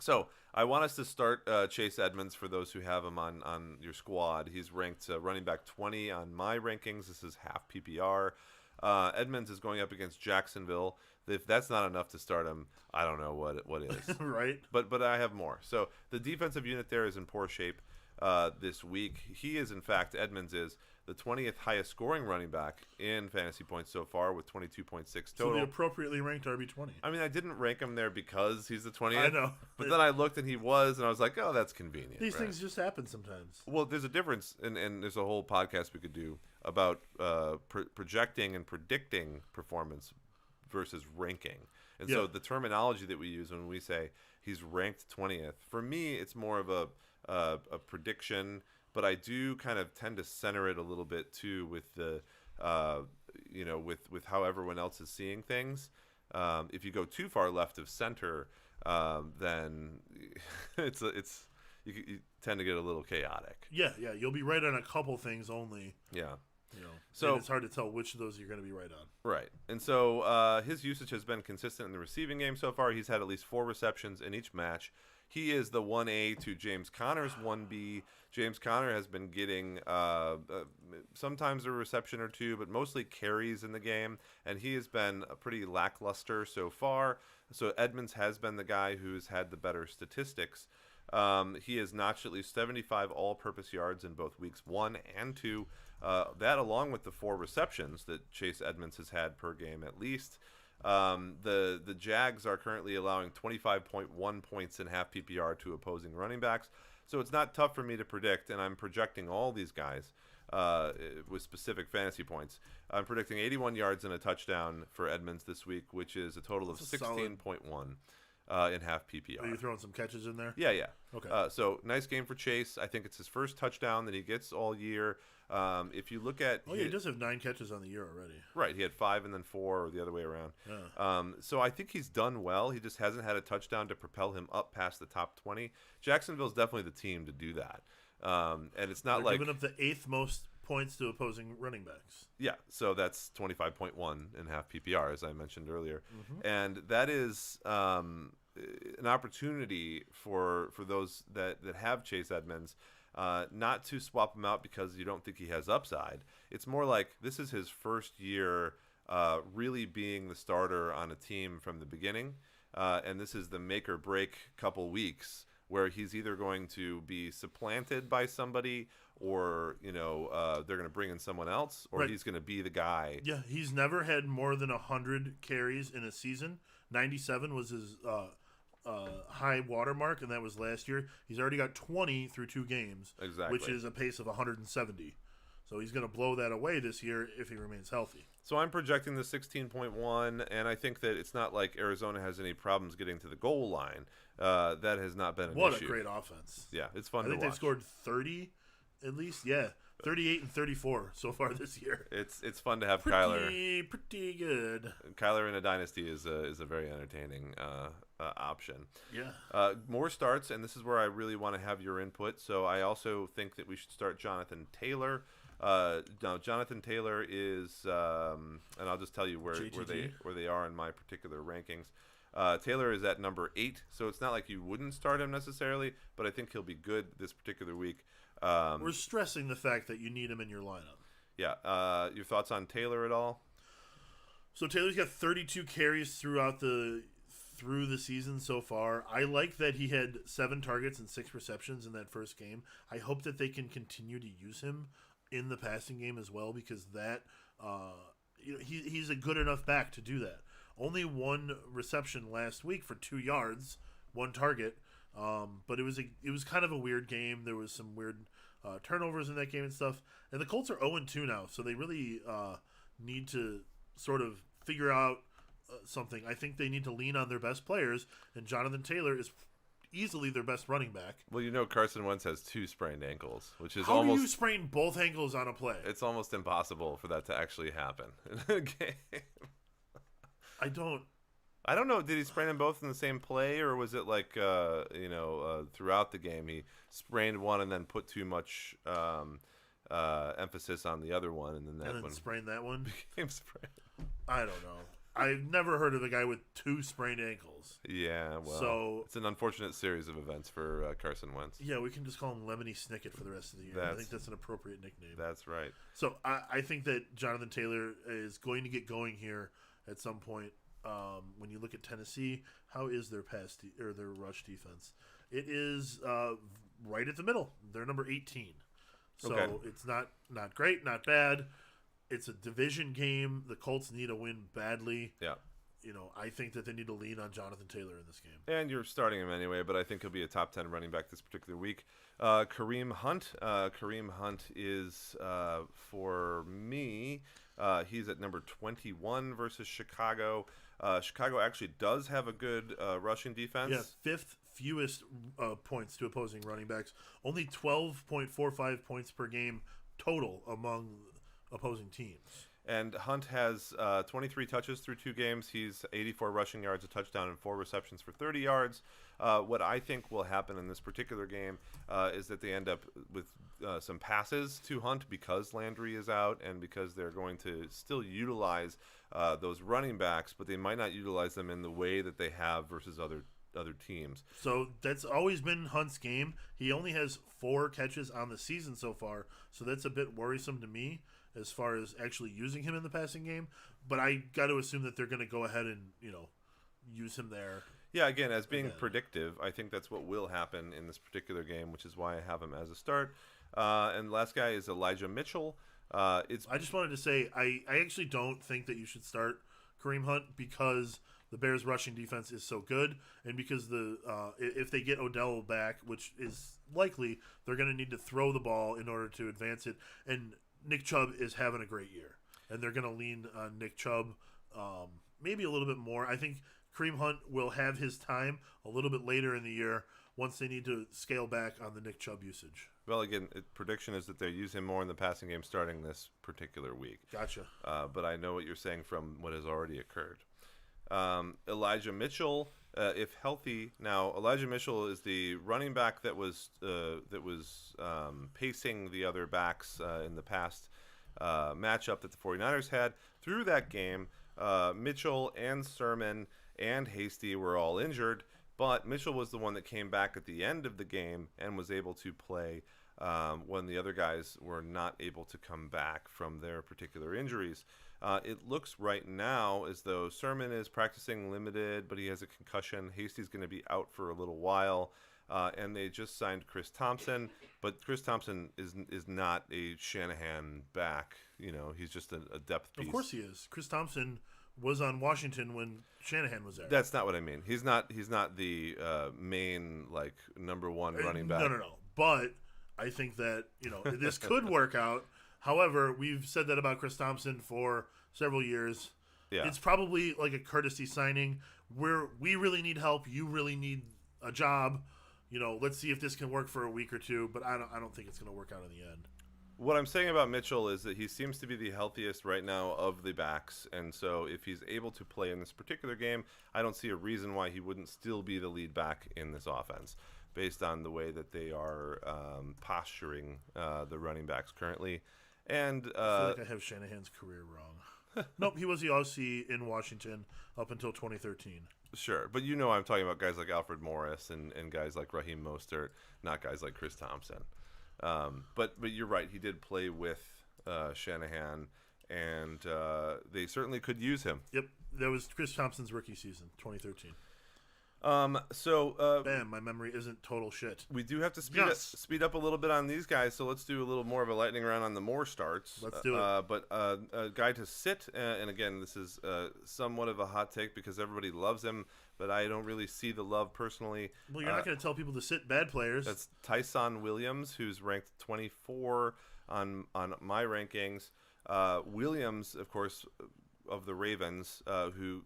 So I want us to start Chase Edmonds for those who have him on your squad. He's ranked running back 20 on my rankings. This is half PPR. Edmonds is going up against Jacksonville. If that's not enough to start him, I don't know what is. Right. But I have more. So the defensive unit there is in poor shape this week. He is, in fact, Edmonds is the 20th highest scoring running back in fantasy points so far with 22.6 total. So the appropriately ranked RB20. I mean, I didn't rank him there because he's the 20th. I know. But then I looked and he was, and I was like, oh, that's convenient. These right? things just happen sometimes. Well, there's a difference, and there's a whole podcast we could do about projecting and predicting performance versus ranking. And so the terminology that we use when we say he's ranked 20th, for me, it's more of a prediction, but I do kind of tend to center it a little bit too with the, with how everyone else is seeing things. If you go too far left of center, then you tend to get a little chaotic. Yeah, you'll be right on a couple things only. Yeah. So it's hard to tell which of those you're going to be right on. Right. And so his usage has been consistent in the receiving game so far. He's had at least 4 receptions in each match. He is the 1A to James Conner's 1B. James Conner has been getting sometimes a reception or 2, but mostly carries in the game, and he has been pretty lackluster so far. So Edmonds has been the guy who's had the better statistics. He has notched at least 75 all-purpose yards in both weeks 1 and 2. That along with the 4 receptions that Chase Edmonds has had per game at least. The Jags are currently allowing 25.1 points in half PPR to opposing running backs. So it's not tough for me to predict, and I'm projecting all these guys with specific fantasy points. I'm predicting 81 yards and a touchdown for Edmonds this week, which is a total of 16.1. In half PPR. Are you throwing some catches in there? Yeah. Okay. So nice game for Chase. I think it's his first touchdown that he gets all year. If you look at... he does have 9 catches on the year already. Right. He had 5 and then 4 or the other way around. Yeah. So I think he's done well. He just hasn't had a touchdown to propel him up past the top 20. Jacksonville's definitely the team to do that. And it's not They're giving up the 8th most points to opposing running backs. Yeah, so that's 25.1 in half PPR, as I mentioned earlier. Mm-hmm. And that is an opportunity for those that have Chase Edmonds not to swap him out because you don't think he has upside. It's more like this is his first year really being the starter on a team from the beginning. And this is the make or break couple weeks where he's either going to be supplanted by somebody or, they're going to bring in someone else, or he's going to be the guy. Yeah, he's never had more than 100 carries in a season. 97 was his high watermark, and that was last year. He's already got 20 through 2 games, exactly, which is a pace of 170. So he's going to blow that away this year if he remains healthy. So I'm projecting the 16.1, and I think that it's not like Arizona has any problems getting to the goal line. That has not been an issue. What a great offense. Yeah, it's fun to watch. I think they've scored 30 at least. Yeah, 38 and 34 so far this year. It's fun to have Kyler. Pretty good. Kyler in a dynasty is a very entertaining option. Yeah. More starts, and this is where I really want to have your input. So I also think that we should start Jonathan Taylor. Now Jonathan Taylor is, and I'll just tell you where they are in my particular rankings. Taylor is at number 8, so it's not like you wouldn't start him necessarily, but I think he'll be good this particular week. We're stressing the fact that you need him in your lineup. Yeah. Your thoughts on Taylor at all? So Taylor's got 32 carries through the season so far. I like that he had 7 targets and 6 receptions in that first game. I hope that they can continue to use him in the passing game as well, because that he's a good enough back to do that. Only 1 reception last week for 2 yards, 1 target. But it was kind of a weird game. There was some weird turnovers in that game and stuff. And the Colts are 0-2 now, so they really need to sort of figure out something. I think they need to lean on their best players, and Jonathan Taylor is easily their best running back. Well, Carson Wentz has 2 sprained ankles, which is How do you sprain both ankles on a play? It's almost impossible for that to actually happen in a game. I don't know. Did he sprain them both in the same play, or was it like throughout the game he sprained one and then put too much emphasis on the other one, and then one sprained that one? Became sprained. I don't know. I've never heard of a guy with 2 sprained ankles. Yeah, well, it's an unfortunate series of events for Carson Wentz. Yeah, we can just call him Lemony Snicket for the rest of the year. I think that's an appropriate nickname. That's right. So I think that Jonathan Taylor is going to get going here at some point. When you look at Tennessee, how is their their rush defense? It is right at the middle. They're number 18. So It's not great, not bad. It's a division game. The Colts need a win badly. Yeah. I think that they need to lean on Jonathan Taylor in this game. And you're starting him anyway, but I think he'll be a top 10 running back this particular week. Kareem Hunt. Kareem Hunt is, for me, he's at number 21 versus Chicago. Chicago actually does have a good rushing defense. Yeah, 5th fewest points to opposing running backs. Only 12.45 points per game total among opposing teams. And Hunt has 23 touches through 2 games. He's 84 rushing yards, a touchdown, and 4 receptions for 30 yards. What I think will happen in this particular game is that they end up with some passes to Hunt because Landry is out and because they're going to still utilize those running backs, but they might not utilize them in the way that they have versus other teams. So that's always been Hunt's game. He only has 4 catches on the season so far, so that's a bit worrisome to me as far as actually using him in the passing game. But I got to assume that they're going to go ahead and use him there. Yeah, again, as being predictive, I think that's what will happen in this particular game, which is why I have him as a start. And the last guy is Elijah Mitchell. I just wanted to say I actually don't think that you should start Kareem Hunt because the Bears' rushing defense is so good, and because if they get Odell back, which is likely, they're going to need to throw the ball in order to advance it. And Nick Chubb is having a great year, and they're going to lean on Nick Chubb maybe a little bit more. I think Kareem Hunt will have his time a little bit later in the year once they need to scale back on the Nick Chubb usage. Well, again, prediction is that they use him more in the passing game starting this particular week. Gotcha. But I know what you're saying from what has already occurred. Elijah Mitchell, if healthy, now Elijah Mitchell is the running back that was pacing the other backs in the past matchup that the 49ers had. Through that game, Mitchell and Sermon and Hasty were all injured, but Mitchell was the one that came back at the end of the game and was able to play when the other guys were not able to come back from their particular injuries. It looks right now as though Sermon is practicing limited, but he has a concussion. Hasty's going to be out for a little while, and they just signed Chris Thompson. But Chris Thompson is not a Shanahan back. He's just a depth piece. Of course he is. Chris Thompson was on Washington when Shanahan was there. That's not what I mean. He's not the main number one running back. No. But I think that this could work out. However, we've said that about Chris Thompson for several years. Yeah. It's probably like a courtesy signing where we really need help. You really need a job. Let's see if this can work for a week or two. But I don't think it's going to work out in the end. What I'm saying about Mitchell is that he seems to be the healthiest right now of the backs. And so if he's able to play in this particular game, I don't see a reason why he wouldn't still be the lead back in this offense based on the way that they are posturing the running backs currently. And I feel like I have Shanahan's career wrong. Nope, he was the OC in Washington up until 2013. Sure, but I'm talking about guys like Alfred Morris and guys like Raheem Mostert, not guys like Chris Thompson. But you're right, he did play with Shanahan, and they certainly could use him. Yep, that was Chris Thompson's rookie season, 2013. Bam, my memory isn't total shit. We do have to speed up a little bit on these guys, so let's do a little more of a lightning round on the Moore starts. Let's do it. But a guy to sit, and again, this is somewhat of a hot take because everybody loves him, but I don't really see the love personally. Well, you're not going to tell people to sit bad players. That's Tyson Williams, who's ranked 24 on my rankings. Williams, of course, of the Ravens, who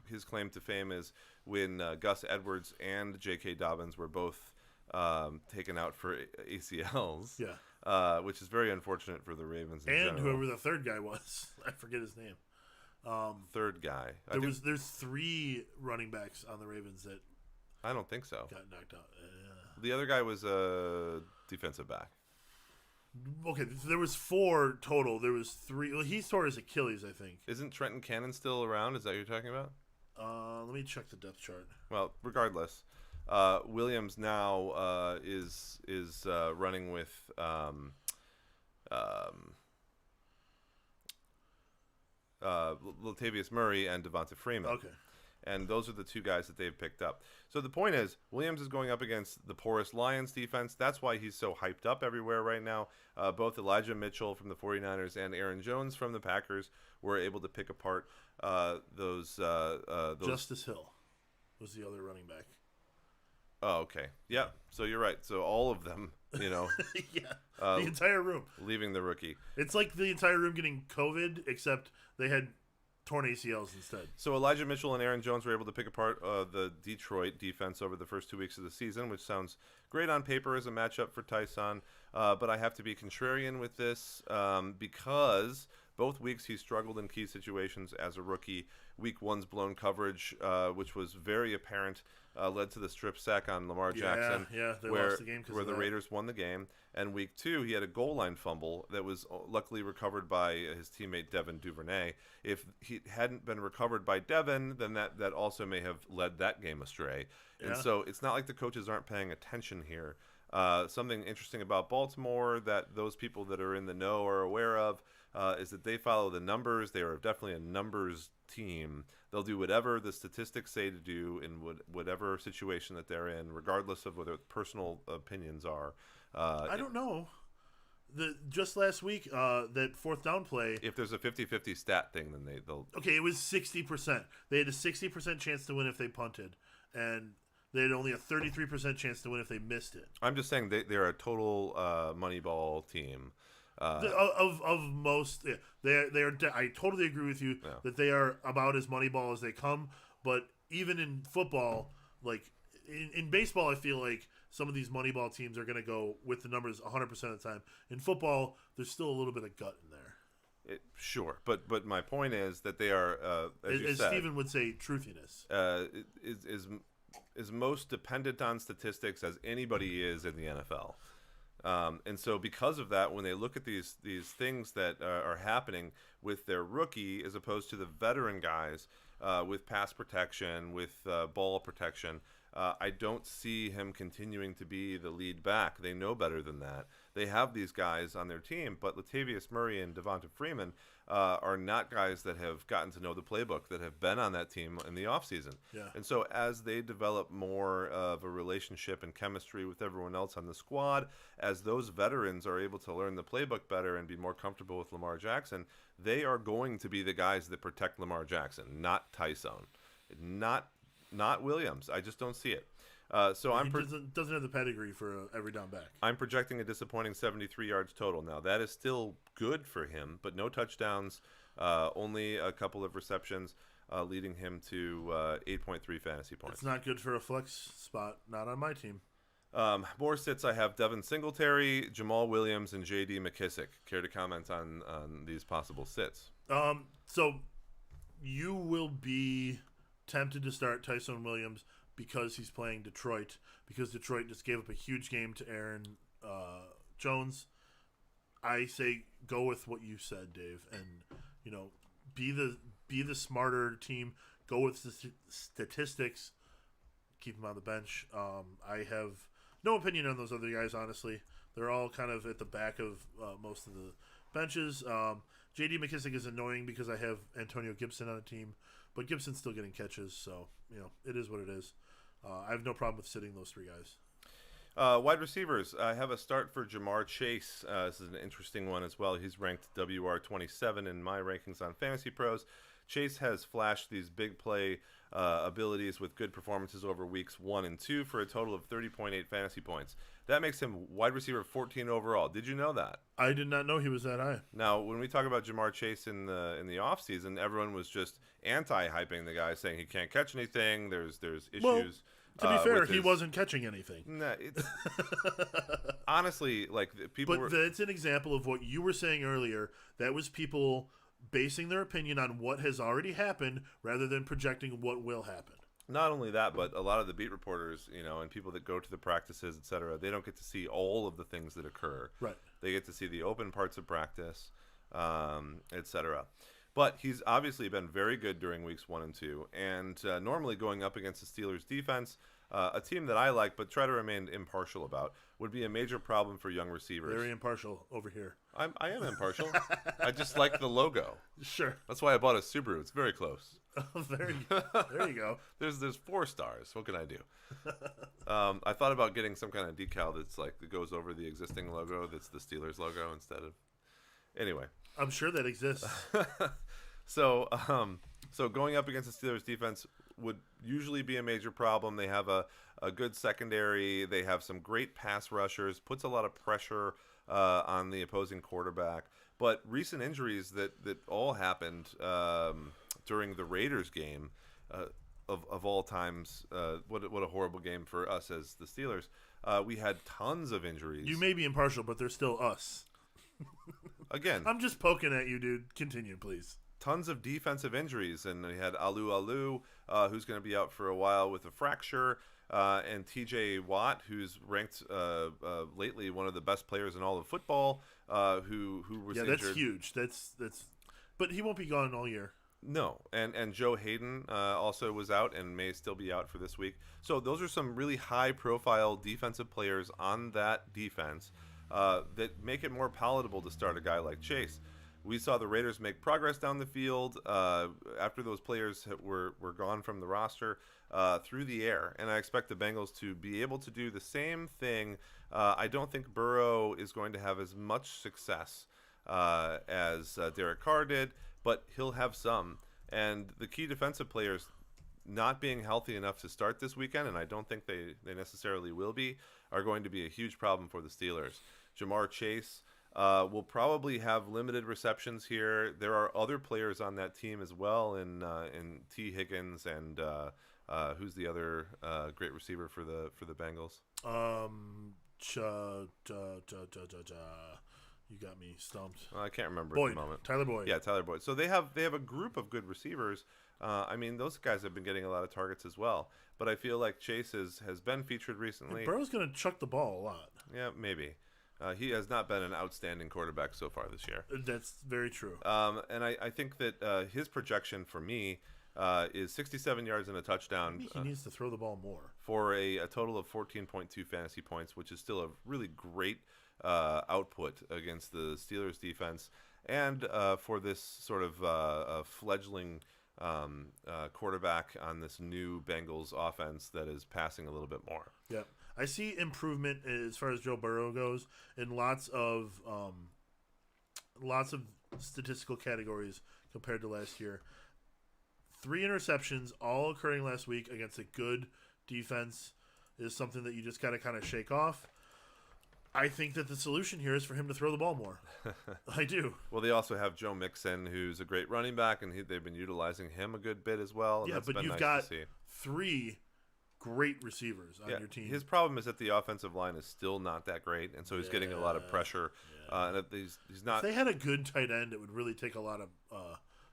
his claim to fame is when Gus Edwards and J.K. Dobbins were both taken out for ACLs. Yeah. Which is very unfortunate for the Ravens in and general. whoever the third guy was, I forget his name. Third guy. There's 3 running backs on the Ravens that I don't think so. got knocked out. The other guy was a defensive back. Okay, there was 4 total. There was 3. Well, he tore his Achilles, I think. Isn't Trenton Cannon still around? Is that what you're talking about? Let me check the depth chart. Well, regardless, Williams now is running with Latavius Murray and Devonta Freeman. Okay. And those are the 2 guys that they've picked up. So the point is, Williams is going up against the porous Lions defense. That's why he's so hyped up everywhere right now. Both Elijah Mitchell from the 49ers and Aaron Jones from the Packers were able to pick apart those. Justice Hill was the other running back. Oh, okay. Yeah. So you're right. So all of them, Yeah. The entire room. leaving the rookie. It's like the entire room getting COVID, except they had torn ACLs instead. So Elijah Mitchell and Aaron Jones were able to pick apart the Detroit defense over the first 2 weeks of the season, which sounds great on paper as a matchup for Tyson. But I have to be contrarian with this because both weeks he struggled in key situations as a rookie. Week 1's blown coverage, which was very apparent, led to the strip sack on Lamar Jackson. Yeah, they where, lost the game because where of the that. Raiders won the game. And week 2, he had a goal line fumble that was luckily recovered by his teammate Devin Duvernay. If he hadn't been recovered by Devin, then that also may have led that game astray. Yeah. And so it's not like the coaches aren't paying attention here. Something interesting about Baltimore that those people that are in the know are aware of is that they follow the numbers. They are definitely a numbers team. They'll do whatever the statistics say to do in whatever situation that they're in, regardless of whether personal opinions are. I don't know. Just last week, that 4th down play. If there's a 50-50 stat thing, then they'll. Okay, it was 60%. They had a 60% chance to win if they punted, and they had only a 33% chance to win if they missed it. I'm just saying they're a total Moneyball team. Of most, yeah, they are. I totally agree with you that they are about as Moneyball as they come. But even in football, like in baseball, I feel like some of these Moneyball teams are going to go with the numbers 100% of the time. In football, there's still a little bit of gut in there. Sure, but my point is that they are, as Steven would say, truthiness. Is most dependent on statistics as anybody is in the NFL. And so because of that, when they look at these things that are happening with their rookie as opposed to the veteran guys with pass protection, with ball protection, I don't see him continuing to be the lead back. They know better than that. They have these guys on their team, but Latavius Murray and Devonta Freeman are not guys that have gotten to know the playbook, that have been on that team in the offseason. Yeah. And so as they develop more of a relationship and chemistry with everyone else on the squad, as those veterans are able to learn the playbook better and be more comfortable with Lamar Jackson, they are going to be the guys that protect Lamar Jackson, not Tyson, not Williams. I just don't see it. So he doesn't have the pedigree for every down back. I'm projecting a disappointing 73 yards total. Now, that is still good for him, but no touchdowns, only a couple of receptions, leading him to 8.3 fantasy points. It's not good for a flex spot, not on my team. More sits, I have Devin Singletary, Jamal Williams, and J.D. McKissick. Care to comment on these possible sits? So you will be tempted to start Tyson Williams because he's playing Detroit, because Detroit just gave up a huge game to Aaron Jones. I say go with what you said, Dave, and be the smarter team. Go with the statistics. Keep him on the bench. I have no opinion on those other guys, honestly. They're all kind of at the back of most of the benches. J.D. McKissick is annoying because I have Antonio Gibson on the team, but Gibson's still getting catches, so it is what it is. I have no problem with sitting those 3 guys. Wide receivers, I have a start for Jamar Chase. This is an interesting one as well. He's ranked WR27 in my rankings on Fantasy Pros. Chase has flashed these big play abilities with good performances over weeks 1 and 2 for a total of 30.8 fantasy points. That makes him wide receiver 14 overall. Did you know that? I did not know he was that high. Now, when we talk about Jamar Chase in the offseason, everyone was just anti-hyping the guy, saying he can't catch anything. There's issues. Well, to be fair, he wasn't catching anything. Nah, it's honestly, like, people. But that's an example of what you were saying earlier. That was people basing their opinion on what has already happened rather than projecting what will happen. Not only that, but a lot of the beat reporters, and people that go to the practices, etc., they don't get to see all of the things that occur. Right. They get to see the open parts of practice, etc. But he's obviously been very good during weeks 1 and 2, and normally going up against the Steelers' defense, a team that I like but try to remain impartial about, would be a major problem for young receivers. Very impartial over here. I am impartial. I just like the logo. Sure. That's why I bought a Subaru. It's very close. There you go. There's 4 stars. What can I do? I thought about getting some kind of decal that goes over the existing logo. That's the Steelers logo instead of. Anyway, I'm sure that exists. So going up against the Steelers defense would usually be a major problem. They have a good secondary. They have some great pass rushers. Puts a lot of pressure on the opposing quarterback. But recent injuries that all happened during the Raiders game of all times. What a horrible game for us as the Steelers. We had tons of injuries. You may be impartial, but they're still us. Again, I'm just poking at you, dude. Continue, please. Tons of defensive injuries, and we had Alu, who's going to be out for a while with a fracture, and T.J. Watt, who's ranked lately one of the best players in all of football, who was injured. That's huge. That's, but he won't be gone all year. No, and Joe Hayden also was out and may still be out for this week. So those are some really high-profile defensive players on that defense that make it more palatable to start a guy like Chase. We saw the Raiders make progress down the field after those players were gone from the roster through the air, and I expect the Bengals to be able to do the same thing. I don't think Burrow is going to have as much success as Derek Carr did, but he'll have some. And the key defensive players not being healthy enough to start this weekend, and I don't think they necessarily will be, are going to be a huge problem for the Steelers. Jamar Chase will probably have limited receptions here. There are other players on that team as well, in T. Higgins and who's the other great receiver for the Bengals? You got me stumped. I can't remember Boyd. at the moment. Tyler Boyd. Yeah, Tyler Boyd. So they have a group of good receivers. I mean, those guys have been getting a lot of targets as well. But I feel like Chase has been featured recently. And Burrow's going to chuck the ball a lot. Yeah, maybe. He has not been an outstanding quarterback so far this year. That's very true. And I think that his projection for me is 67 yards and a touchdown. Maybe he needs to throw the ball more. For a total of 14.2 fantasy points, which is still a really great output against the Steelers defense. And for this sort of fledgling quarterback on this new Bengals offense that is passing a little bit more. Yeah. I see improvement as far as Joe Burrow goes in lots of statistical categories compared to last year. 3 interceptions, all occurring last week against a good defense, is something that you just got to kind of shake off. I think that the solution here is for him to throw the ball more. I do. Well, they also have Joe Mixon, who's a great running back, and they've been utilizing him a good bit as well. Yeah, but you've got 3 great receivers on your team. His problem is that the offensive line is still not that great, and so he's getting a lot of pressure. And he's not. If they had a good tight end, it would really take a lot of.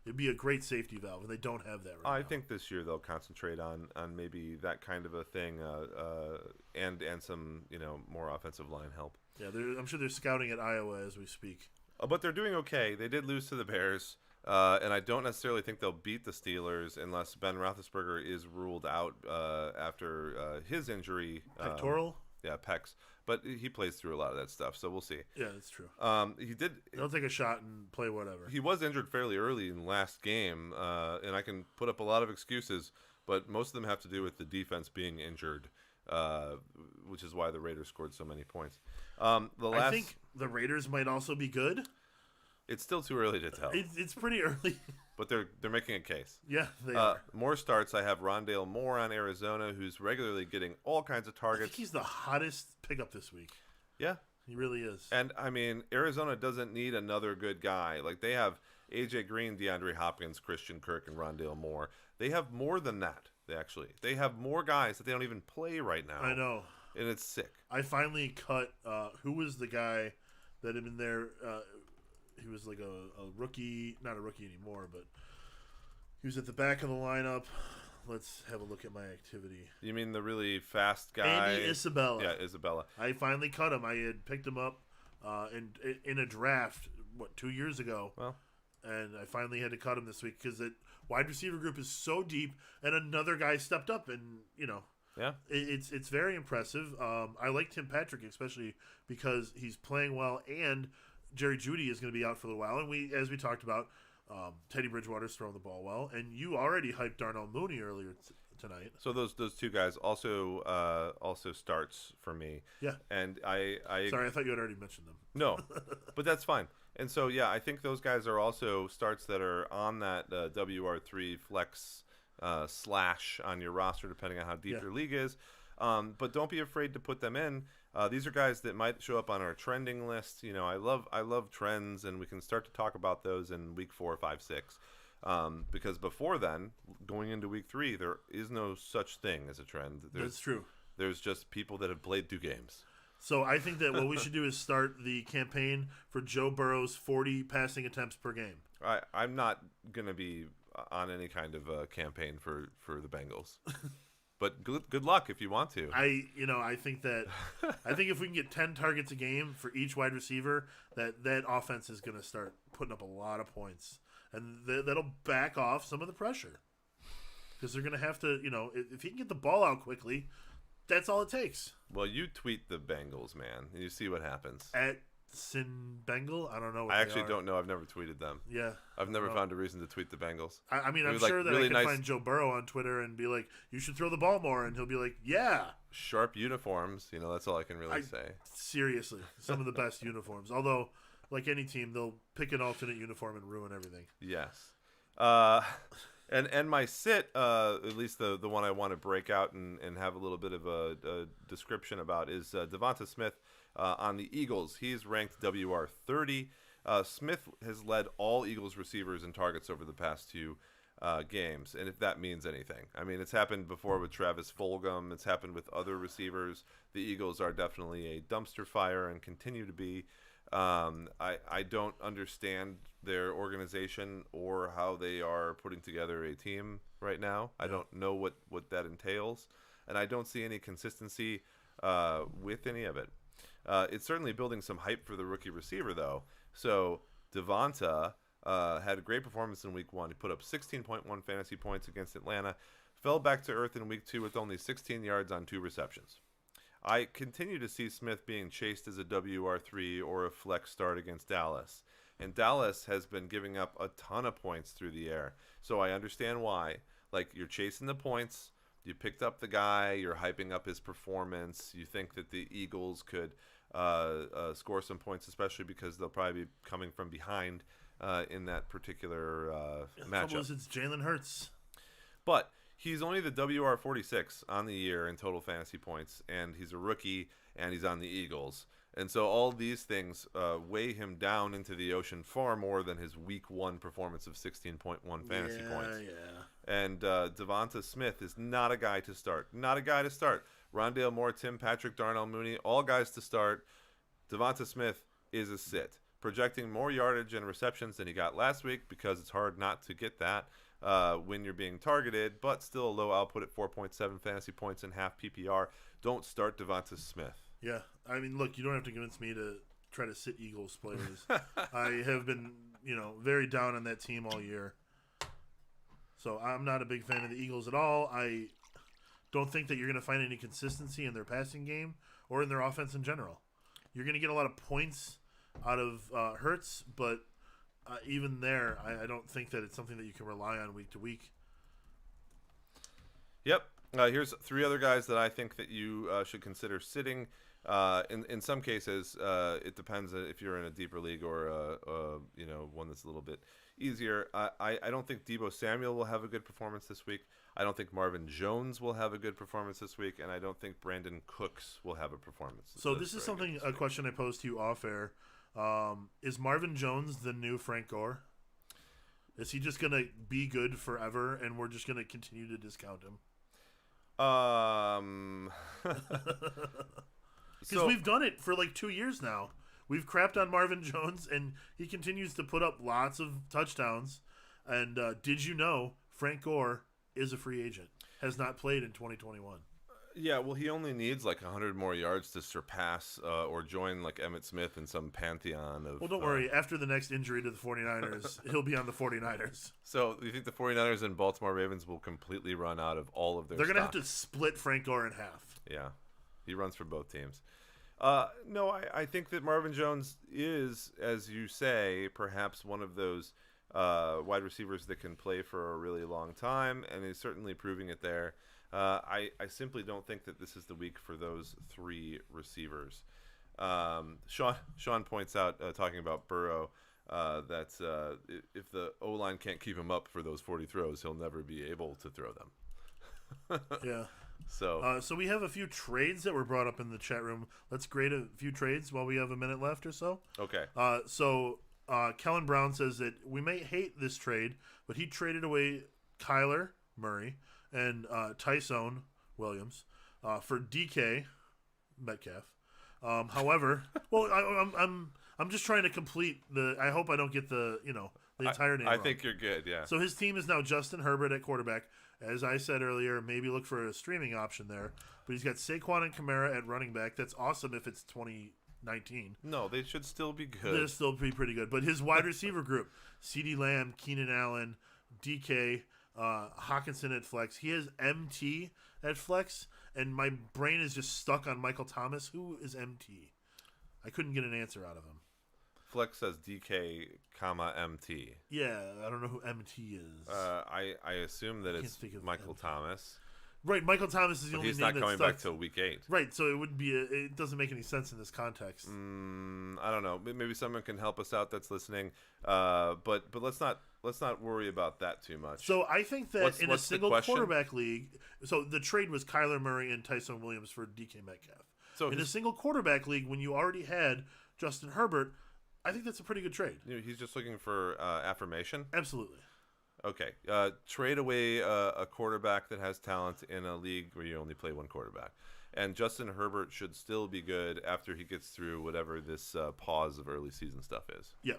It'd be a great safety valve, and they don't have that right now. I think this year they'll concentrate on maybe that kind of a thing, and some more offensive line help. Yeah, I'm sure they're scouting at Iowa as we speak. But they're doing okay. They did lose to the Bears. And I don't necessarily think they'll beat the Steelers unless Ben Roethlisberger is ruled out after his injury. Pectoral? Yeah, pecs. But he plays through a lot of that stuff, so we'll see. Yeah, that's true. He did. He'll take a shot and play whatever. He was injured fairly early in the last game, and I can put up a lot of excuses, but most of them have to do with the defense being injured, which is why the Raiders scored so many points. I think the Raiders might also be good. It's still too early to tell. It's pretty early. But they're making a case. Yeah, they are. More starts. I have Rondale Moore on Arizona, who's regularly getting all kinds of I targets. think he's the hottest pickup this week. Yeah. He really is. And, I mean, Arizona doesn't need another good guy. Like, they have A.J. Green, DeAndre Hopkins, Christian Kirk, and Rondale Moore. They have more than that, They have more guys that they don't even play right now. I know. And it's sick. I finally cut who was the guy that had been there. He was like a rookie, not a rookie anymore, but he was at the back of the lineup. Let's have a look at my activity. You mean the really fast guy? Andy Isabella. Yeah, Isabella. I finally cut him. I had picked him up in a draft, 2 years ago? Well, and I finally had to cut him this week because the wide receiver group is so deep, and another guy stepped up, and yeah, it's very impressive. I like Tim Patrick especially because he's playing well, and Jerry Jeudy is going to be out for a little while, and as we talked about, Teddy Bridgewater's throwing the ball well, and you already hyped Darnell Mooney earlier tonight. So those two guys also starts for me. Yeah, and I sorry, I thought you had already mentioned them. No, but that's fine. And so yeah, I think those guys are also starts that are on that WR3 flex slash on your roster, depending on how deep your league is. But don't be afraid to put them in. These are guys that might show up on our trending list. I love trends, and we can start to talk about those in week 4, 5, 6. Because before then, going into week 3, there is no such thing as a trend. That's true. There's just people that have played 2 games. So I think that what we should do is start the campaign for Joe Burrow's 40 passing attempts per game. I'm not going to be on any kind of campaign for the Bengals. But good luck if you want to. I think if we can get 10 targets a game for each wide receiver, that offense is going to start putting up a lot of points, and that'll back off some of the pressure because they're going to have to. If he can get the ball out quickly, that's all it takes. Well, you tweet the Bengals, man, and you see what happens. At Sin Bengal, I don't know. I actually don't know. I've never tweeted them. Yeah, I've never found a reason to tweet the Bengals. I'm sure that really I can find Joe Burrow on Twitter and be like, "You should throw the ball more," and he'll be like, "Yeah." Sharp uniforms, that's all I can really say. Seriously, some of the best uniforms. Although, like any team, they'll pick an alternate uniform and ruin everything. Yes. And my sit, at least the one I want to break out and have a little bit of a description about is Devonta Smith on the Eagles. He's ranked WR 30. Smith has led all Eagles receivers in targets over the past 2 games, and if that means anything. I mean, it's happened before with Travis Fulgham. It's happened with other receivers. The Eagles are definitely a dumpster fire and continue to be. I don't understand their organization or how they are putting together a team right now. I don't know what that entails, and I don't see any consistency with any of it. It's certainly building some hype for the rookie receiver, though. So Devonta had a great performance in week 1. He put up 16.1 fantasy points against Atlanta, fell back to earth in week 2 with only 16 yards on 2 receptions. I continue to see Smith being chased as a WR3 or a flex start against Dallas. And Dallas has been giving up a ton of points through the air. So I understand why. Like, you're chasing the points. You picked up the guy. You're hyping up his performance. You think that the Eagles could score some points, especially because they'll probably be coming from behind in that particular matchup. It's Jalen Hurts. But he's only the WR 46 on the year in total fantasy points, and he's a rookie, and he's on the Eagles. And so all these things weigh him down into the ocean far more than his week 1 performance of 16.1 fantasy points. Yeah. And Devonta Smith is not a guy to start. Not a guy to start. Rondale Moore, Tim Patrick, Darnell Mooney, all guys to start. Devonta Smith is a sit. Projecting more yardage and receptions than he got last week because it's hard not to get that when you're being targeted, but still a low output at 4.7 fantasy points and half PPR. Don't start Devonta Smith. Yeah, I mean, look, you don't have to convince me to try to sit Eagles players. I have been, very down on that team all year. So I'm not a big fan of the Eagles at all. I don't think that you're going to find any consistency in their passing game or in their offense in general. You're going to get a lot of points out of Hurts, but even there, I don't think that it's something that you can rely on week to week. Yep. Here's 3 other guys that I think that you should consider sitting. In some cases, it depends if you're in a deeper league or one that's a little bit easier. I don't think Deebo Samuel will have a good performance this week. I don't think Marvin Jones will have a good performance this week, and I don't think Brandon Cooks will have a performance. So this is a question I posed to you off air. Is Marvin Jones the new Frank Gore? Is he just going to be good forever, and we're just going to continue to discount him? Because we've done it for like 2 years now. We've crapped on Marvin Jones, and he continues to put up lots of touchdowns. And did you know Frank Gore is a free agent? Has not played in 2021. Yeah, well, he only needs like 100 more yards to surpass or join like Emmitt Smith in some pantheon of... Well, don't worry. After the next injury to the 49ers, he'll be on the 49ers. So you think the 49ers and Baltimore Ravens will completely run out of all of their They're going to have to split Frank Gore in half. Yeah, he runs for both teams. No, I think that Marvin Jones is, as you say, perhaps one of those wide receivers that can play for a really long time, and he's certainly proving it there. I simply don't think that this is the week for those three receivers. Sean points out, talking about Burrow, that if the O-line can't keep him up for those 40 throws, he'll never be able to throw them. Yeah. So we have a few trades that were brought up in the chat room. Let's grade a few trades while we have a minute left or so. Okay. Kellen Brown says that we may hate this trade, but he traded away Kyler Murray and Tyson Williams for DK Metcalf. However, well, I'm just trying to complete the. I hope I don't get the entire name. I wrong. think you're good. Yeah. So his team is now Justin Herbert at quarterback. As I said earlier, maybe look for a streaming option there. But he's got Saquon and Kamara at running back. That's awesome if it's 2019. No, they should still be good. They'll still be pretty good. But his wide receiver group, CeeDee Lamb, Keenan Allen, DK, Hawkinson at flex. He has MT at flex, and my brain is just stuck on Michael Thomas. Who is MT? I couldn't get an answer out of him. Flex says DK, MT. Yeah, I don't know who MT is. I assume that it's Michael MT. Thomas. Right, Michael Thomas is the only name that's he's not coming back till week 8. Right, so it would be it doesn't make any sense in this context. I don't know. Maybe someone can help us out that's listening. But let's not worry about that too much. So I think that in a single quarterback league, so the trade was Kyler Murray and Tyson Williams for DK Metcalf. So in a single quarterback league, when you already had Justin Herbert, I think that's a pretty good trade. He's just looking for affirmation? Absolutely. Okay. Trade away a quarterback that has talent in a league where you only play one quarterback. And Justin Herbert should still be good after he gets through whatever this pause of early season stuff is. Yeah.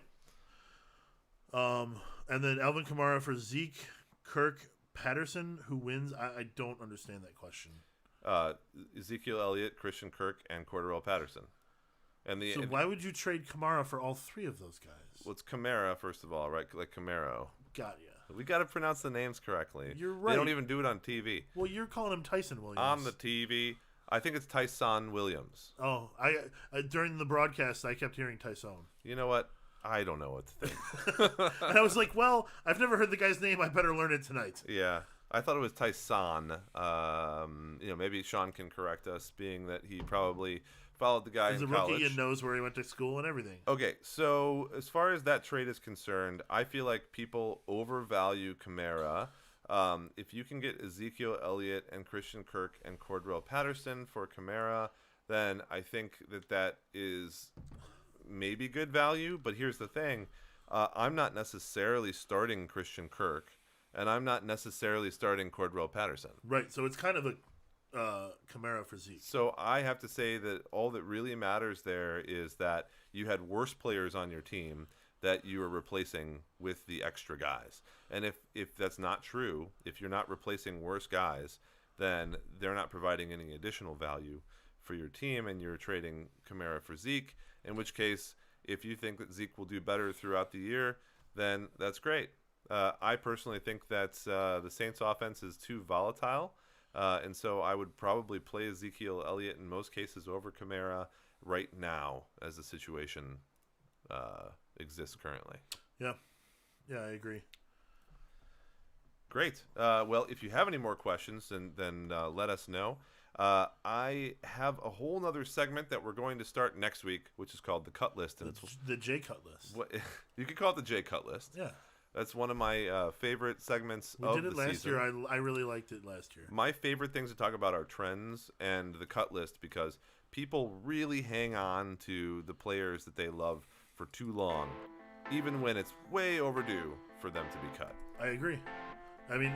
And then Alvin Kamara for Zeke, Kirk, Patterson, who wins? I don't understand that question. Ezekiel Elliott, Christian Kirk, and Cordarrelle Patterson. So why would you trade Kamara for all three of those guys? Well, it's Kamara, first of all, right? Like Camaro. Got ya. We got to pronounce the names correctly. You're right. They don't even do it on TV. Well, you're calling him Tyson Williams. On the TV. I think it's Tyson Williams. Oh, I during the broadcast, I kept hearing Tyson. You know what? I don't know what to think. And I was like, well, I've never heard the guy's name. I better learn it tonight. Yeah. I thought it was Tyson. Maybe Sean can correct us, being that he probably followed the guy in college. He's a rookie and knows where he went to school and everything. Okay, so as far as that trade is concerned, I feel like people overvalue Kamara. If you can get Ezekiel Elliott and Christian Kirk and Cordarrelle Patterson for Kamara, then I think that is maybe good value. But here's the thing. I'm not necessarily starting Christian Kirk, and I'm not necessarily starting Cordarrelle Patterson. Right, so it's kind of a Kamara for Zeke. So I have to say that all that really matters there is that you had worse players on your team that you are replacing with the extra guys. And if that's not true, if you're not replacing worse guys, then they're not providing any additional value for your team, and you're trading Kamara for Zeke, in which case, if you think that Zeke will do better throughout the year, then that's great. I personally think that the Saints offense is too volatile. And so I would probably play Ezekiel Elliott in most cases over Kamara right now as the situation exists currently. Yeah, I agree. Great. Well, if you have any more questions, then let us know. I have a whole nother segment that we're going to start next week, which is called the Cut List. And the J Cut List. You could call it the J Cut List. Yeah. That's one of my favorite segments we of did it the last season. year. I really liked it last year. My favorite things to talk about are trends and the cut list because people really hang on to the players that they love for too long, even when it's way overdue for them to be cut. I agree. I mean,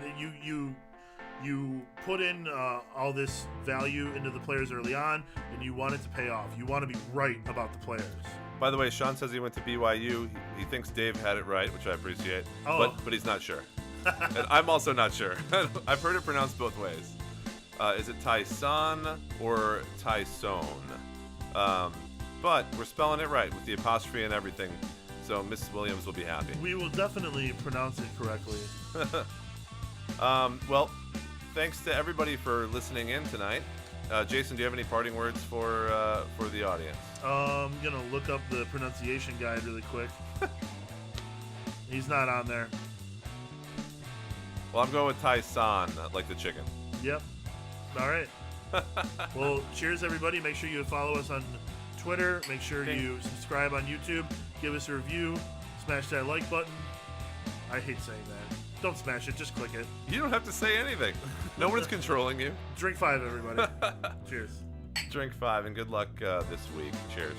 you put in all this value into the players early on, and you want it to pay off. You want to be right about the players. By the way, Sean says he went to BYU. He thinks Dave had it right, which I appreciate. Oh. But he's not sure. And I'm also not sure. I've heard it pronounced both ways. Is it Tyson or Tyson? But we're spelling it right with the apostrophe and everything. So Mrs. Williams will be happy. We will definitely pronounce it correctly. Well, thanks to everybody for listening in tonight. Jason, do you have any parting words for the audience? I'm going to look up the pronunciation guide really quick. He's not on there. Well, I'm going with Tyson, like the chicken. Yep. All right. Well, cheers, everybody. Make sure you follow us on Twitter. Make sure you subscribe on YouTube. Give us a review. Smash that like button. I hate saying that. Don't smash it. Just click it. You don't have to say anything. No one's controlling you. Drink five, everybody. Cheers. Drink five, and good luck this week. Cheers.